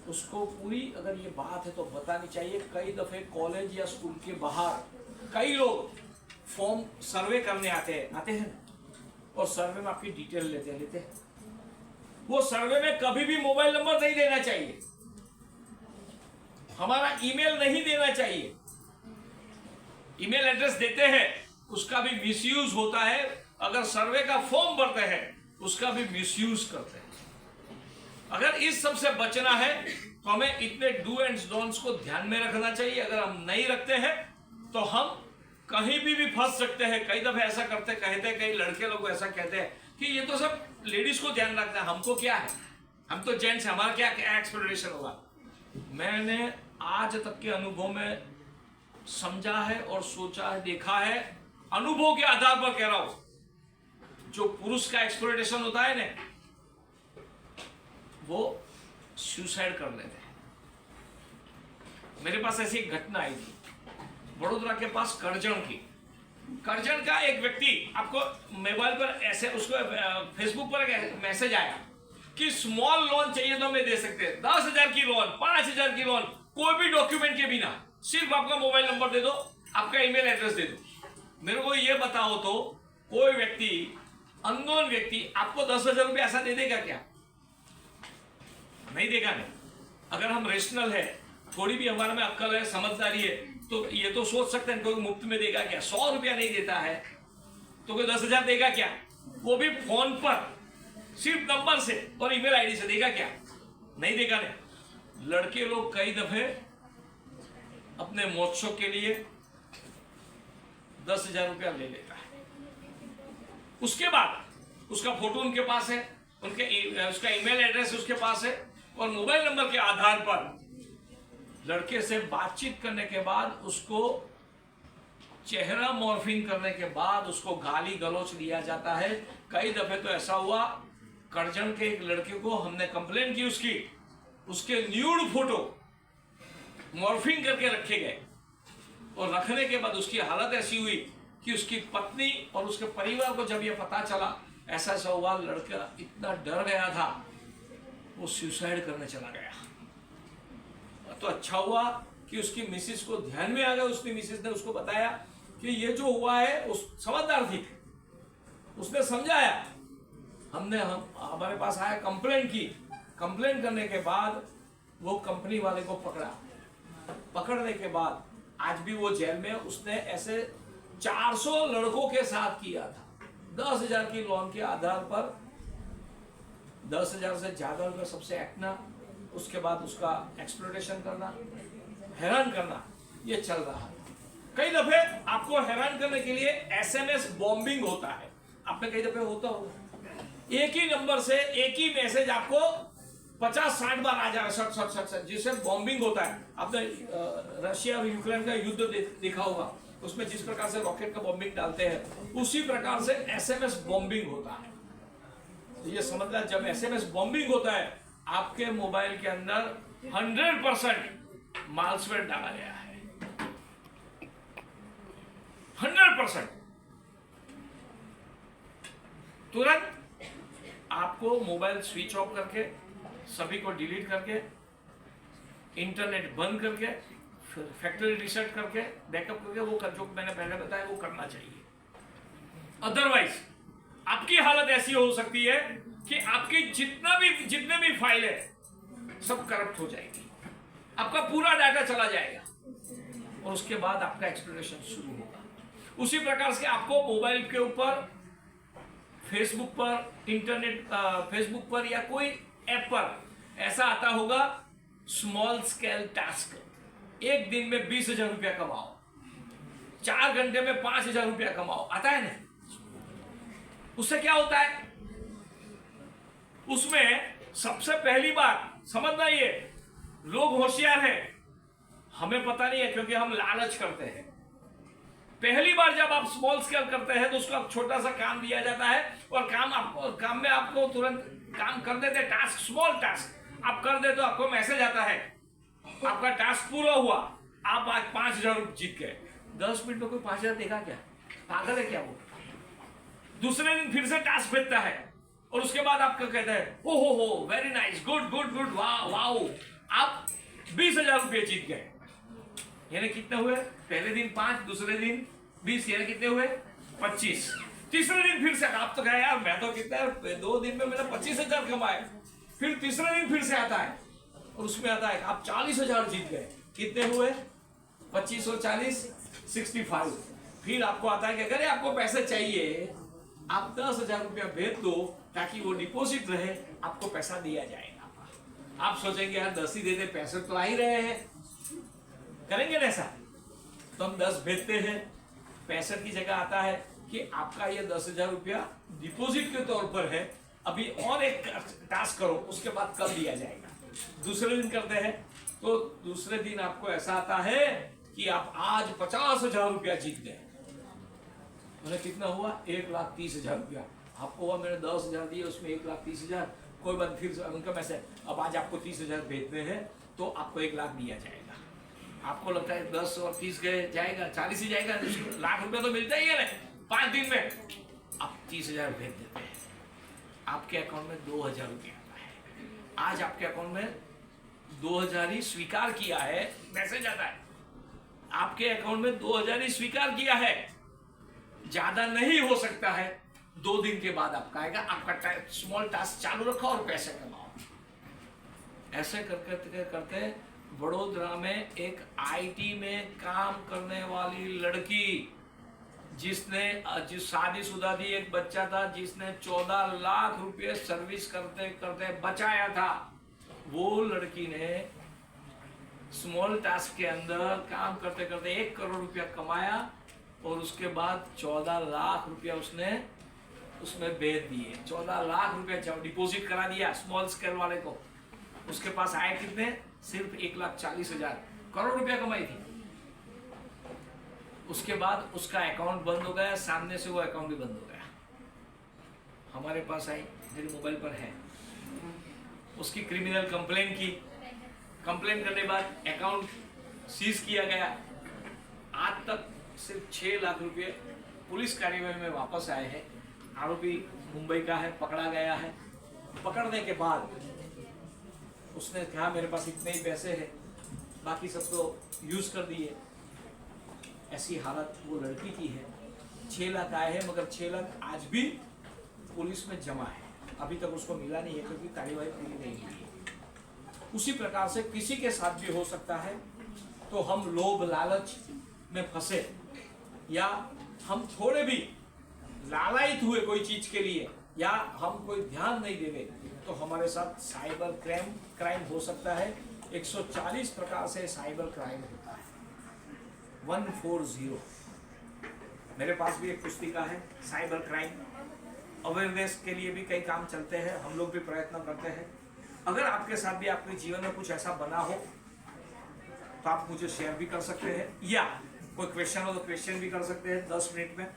उसको पूरी अगर ये बात है तो बतानी चाहिए। कई दफे कॉलेज या स्कूल के बाहर कई लोग फॉर्म सर्वे करने आते हैं और सर्वे में आपकी डिटेल लेते हैं। वो सर्वे में कभी भी मोबाइल नंबर नहीं देना चाहिए, हमारा ईमेल नहीं देना चाहिए। ईमेल एड्रेस देते हैं उसका भी मिसयूज होता है, अगर सर्वे का फॉर्म भरते हैं उसका भी मिसयूज करते हैं। अगर इस सब से बचना है तो हमें इतने डू एंड डोंट्स को ध्यान में रखना चाहिए। अगर हम नहीं रखते हैं तो हम कहीं भी फंस सकते हैं। कई दफे ऐसा कहते कई लड़के लोग ऐसा कहते हैं कि ये तो सब लेडीज को ध्यान रखना है, हमको क्या है, हम तो जेंट्स हैं, हमारा क्या एक्सपेक्टेशन होगा। मैंने आज तक के अनुभव में समझा है और सोचा है, देखा है, अनुभव के आधार पर कह रहा हूं। जो पुरुष का एक्सप्लोइटेशन होता है ना, वो सुसाइड कर लेते हैं। मेरे पास ऐसी एक घटना आई थी वडोदरा के पास करजन का एक व्यक्ति, आपको मोबाइल पर ऐसे उसको फेसबुक पर एक मैसेज आया कि स्मॉल लोन चाहिए तो मैं दे सकते हैं, 10,000 की लोन, 5,000 की लोन, कोई भी डॉक्यूमेंट के बिना, सिर्फ आपका मोबाइल नंबर दे दो, आपका ईमेल एड्रेस दे दो। मेरे को ये बताओ तो कोई व्यक्ति, अननोन व्यक्ति आपको 10,000 रुपये ऐसा दे देगा क्या? नहीं देगा। नहीं। अगर हम रेशनल है, थोड़ी भी हमारे में अक्ल है, समझदारी है, तो ये तो सोच सकते हैं कोई मुफ्त में देगा क्या? 100 रुपया नहीं देता है तो कोई 10,000 देगा क्या? वो भी फोन पर सिर्फ नंबर से और ईमेल आईडी से देगा क्या? नहीं देगा। नहीं। लड़के लोग कई दफे अपने महोत्सव के लिए 10,000 रुपया ले लेता है। उसके बाद उसका फोटो उनके पास है, उसका ईमेल एड्रेस उसके पास है, और मोबाइल नंबर के आधार पर लड़के से बातचीत करने के बाद उसको चेहरा मॉर्फिंग करने के बाद उसको गाली गलौच दिया जाता है। कई दफे तो ऐसा हुआ, करजन के एक लड़के को हमने कंप्लेन की, उसके न्यूड फोटो मॉर्फिंग करके रखे गए, और रखने के बाद उसकी हालत ऐसी हुई कि उसकी पत्नी और उसके परिवार को जब यह पता चला ऐसा ऐसा हुआ, लड़का इतना डर गया था वो सुसाइड करने चला गया। तो अच्छा हुआ कि उसकी मिसेस को ध्यान में आ गया, उसकी मिसेस ने उसको बताया कि ये जो हुआ है, उस समझदार थी, उसने समझाया। हमारे पास आया, कंप्लेन करने के बाद वो कंपनी वाले को पकड़ने के बाद आज भी वो जेल में। उसने ऐसे 400 लड़कों के साथ किया था, 10,000 की लोन के आधार पर, 10,000 से ज्यादा रुपये सबसे ऐंठना, उसके बाद उसका एक्सप्लॉयटेशन करना, हैरान करना, ये चल रहा है। कई दफे आपको हैरान करने के लिए SMS बॉम्बिंग होता है, आपने कई दफे होता होगा, एक ही नंबर से एक ही मैसेज आपको 50-60 बार आ जा रहा है, सट, जिससे बॉम्बिंग होता है। आपने रशिया और यूक्रेन का युद्ध देखा होगा, उसमें जिस प्रकार से रॉकेट का बॉम्बिंग डालते हैं, उसी प्रकार से SMS बॉम्बिंग होता है। तो ये समझना, जब SMS बॉम्बिंग होता है, आपके मोबाइल के अंदर 100% मालवेयर डाला गया है, 100%। तुरंत आपको मोबाइल स्विच ऑफ करके, सभी को डिलीट करके, इंटरनेट बंद करके, फैक्ट्री रिसेट करके, बैकअप करके, वो जो मैंने पहले बताया वो करना चाहिए। अदरवाइज आपकी हालत ऐसी हो सकती है कि आपकी जितने भी फाइल है सब करप्ट हो जाएगी, आपका पूरा डाटा चला जाएगा, और उसके बाद आपका एक्सप्लोरेशन शुरू होगा। उसी प्रकार से आपको मोबाइल के ऊपर, फेसबुक पर या कोई ऐप पर ऐसा आता होगा, स्मॉल स्केल टास्क, एक दिन में 20,000 रुपया कमाओ, 4 घंटे में 5,000 रुपया कमाओ, आता है ना? उससे क्या होता है? उसमें सबसे पहली बात समझना, ये लोग होशियार हैं, हमें पता नहीं है क्योंकि हम लालच करते हैं। पहली बार जब आप स्मॉल स्केल करते हैं तो उसको आप छोटा सा काम दिया जाता है, और काम में आपको तुरंत काम कर देते, टास्क, स्मॉल टास्क आप कर दे तो आपको मैसेज आता है आपका टास्क पूरा हुआ, आप आज 5,000 जीत गए। 10 मिनट में कोई 5,000 देगा क्या? पागल है क्या वो? दूसरे दिन फिर से टास्क भेजता है, और उसके बाद आपका कहता है ओ हो very nice, good good good, wow, आप 20,000 रुपये जीत गए। यानी कितने हुए? पहले दिन 5, दूसरे दिन 20, यानी कितने हुए? 25। तीसरे दिन फिर से आप तो कहे यार मैं तो कितना 2 दिन में मैंने 25,000 कमाए। फिर तीसरे दिन फिर से आता है, और उसमें आता है आप 40,000 जीत गए। कितने हुए? 25 और 40, 65। फिर आपको आता है कि अगर आपको पैसे चाहिए, आप 10,000 रुपया भेज दो ताकि वो डिपॉजिट रहे, आपको पैसा दिया जाएगा। आप सोचेंगे यार 10 ही दे दे, पैसे तो आ ही रहे हैं, करेंगे ना ऐसा? तो हम 10 भेजते हैं, 65 की जगह आता है कि आपका ये 10,000 रुपया डिपॉजिट के तौर पर है, अभी और एक टास्क करो, उसके बाद कल दिया जाएगा। दूसरे दिन करते हैं तो दूसरे दिन आपको ऐसा आता है कि आप आज 50,000 रुपया जीत गए। मैंने कितना हुआ? 1,30,000 रुपया आपको हुआ। मैंने 10,000 दिए, उसमें 1,30,000। कोई बात, फिर उनका मैसेज, अब आज आपको 30,000 भेजते हैं तो आपको 1,00,000 दिया जाएगा। आपको लगता है 10 और 30 गए, जाएगा 40 ही जाएगा, लाख रुपया तो मिलता ही है ना 5 दिन में। आप 30,000 भेज देते हैं, आपके अकाउंट में 2,000 रुपया आता है। आज आपके अकाउंट में 2,000 ही स्वीकार किया है, मैसेज आता है आपके अकाउंट में 2,000 ही स्वीकार किया है, ज्यादा नहीं हो सकता है। 2 दिन के बाद आपका आएगा, आपका स्मॉल टास्क चालू रखो और पैसे कमाओ। ऐसे करते करते वडोदरा में एक IT में काम करने वाली लड़की, जिस शादीशुदा थी, एक बच्चा था, जिसने 14 लाख रुपए सर्विस करते करते बचाया था, वो लड़की ने स्मॉल टास्क के अंदर काम करते करते 1 करोड़ रुपया कमाया और उसके बाद 14 लाख रुपया उसने उसमें बेच दिए। 14 लाख रुपया डिपॉजिट करा दिया स्मॉल स्केल वाले को। उसके पास आए कितने? सिर्फ 1,40,000। करोड़ रुपया कमाई थी। उसके बाद उसका अकाउंट बंद हो गया, सामने से वो अकाउंट भी बंद हो गया। हमारे पास आई, मेरे मोबाइल पर है, उसकी क्रिमिनल कंप्लेन की। कंप्लेन करने के बाद अकाउंट सीज किया गया। आज तक सिर्फ 6 लाख रुपए पुलिस कार्यवाही में वापस आए हैं। आरोपी मुंबई का है, पकड़ा गया है। पकड़ने के बाद उसने कहा मेरे पास इतने ही पैसे हैं, बाकी सब तो यूज कर दिए। ऐसी हालत वो लड़की की है। 6 लाख आए हैं, मगर 6 लाख आज भी पुलिस में जमा है। अभी तक उसको मिला नहीं है क्योंकि कार्यवाही पूरी नहीं हुई है। उसी प्रकार से किसी के साथ भी हो सकता है। तो हम लोभ लालच में फंसे या हम थोड़े भी लालायित हुए कोई चीज के लिए या हम कोई ध्यान नहीं देंगे तो हमारे साथ साइबर क्राइम हो सकता है। 140 प्रकार से साइबर क्राइम होता है। 140। मेरे पास भी एक पुस्तिका है साइबर क्राइम। अवेयरनेस के लिए भी कई काम चलते हैं, हम लोग भी प्रयत्न करते हैं। अगर आपके साथ भी आपके जीवन में कुछ ऐसा बना हो तो आप मुझे शेयर भी कर सकते हैं, या कोई क्वेश्चन हो तो क्वेश्चन भी कर सकते हैं 10 मिनट में।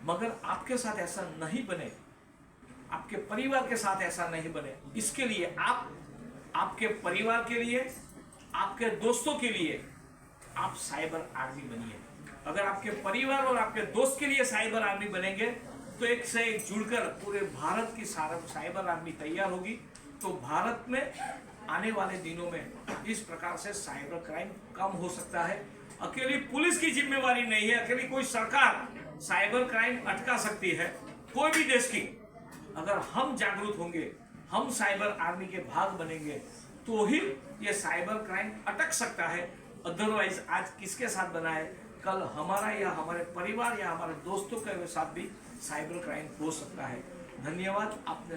मगर आपके साथ ऐसा नहीं बने, आपके परिवार के साथ ऐसा नहीं बने, इसके लिए आप आपके परिवार के लिए, आपके दोस्तों के लिए आप साइबर आर्मी बनिए। अगर आपके परिवार और आपके दोस्त के लिए साइबर आर्मी बनेंगे तो एक से एक जुड़कर पूरे भारत की साइबर आर्मी तैयार होगी। तो भारत में आने वाले दिनों में इस प्रकार से साइबर क्राइम कम हो सकता है। अकेली पुलिस की जिम्मेवारी नहीं है, अकेली कोई सरकार साइबर क्राइम अटका सकती है, कोई भी देश की। अगर हम जागरूक होंगे, हम साइबर आर्मी के भाग बनेंगे तो ही ये साइबर क्राइम अटक सकता है। अदरवाइज आज किसके साथ बना है, कल हमारा या हमारे परिवार या हमारे दोस्तों के साथ भी साइबर क्राइम हो सकता है। धन्यवाद। आपने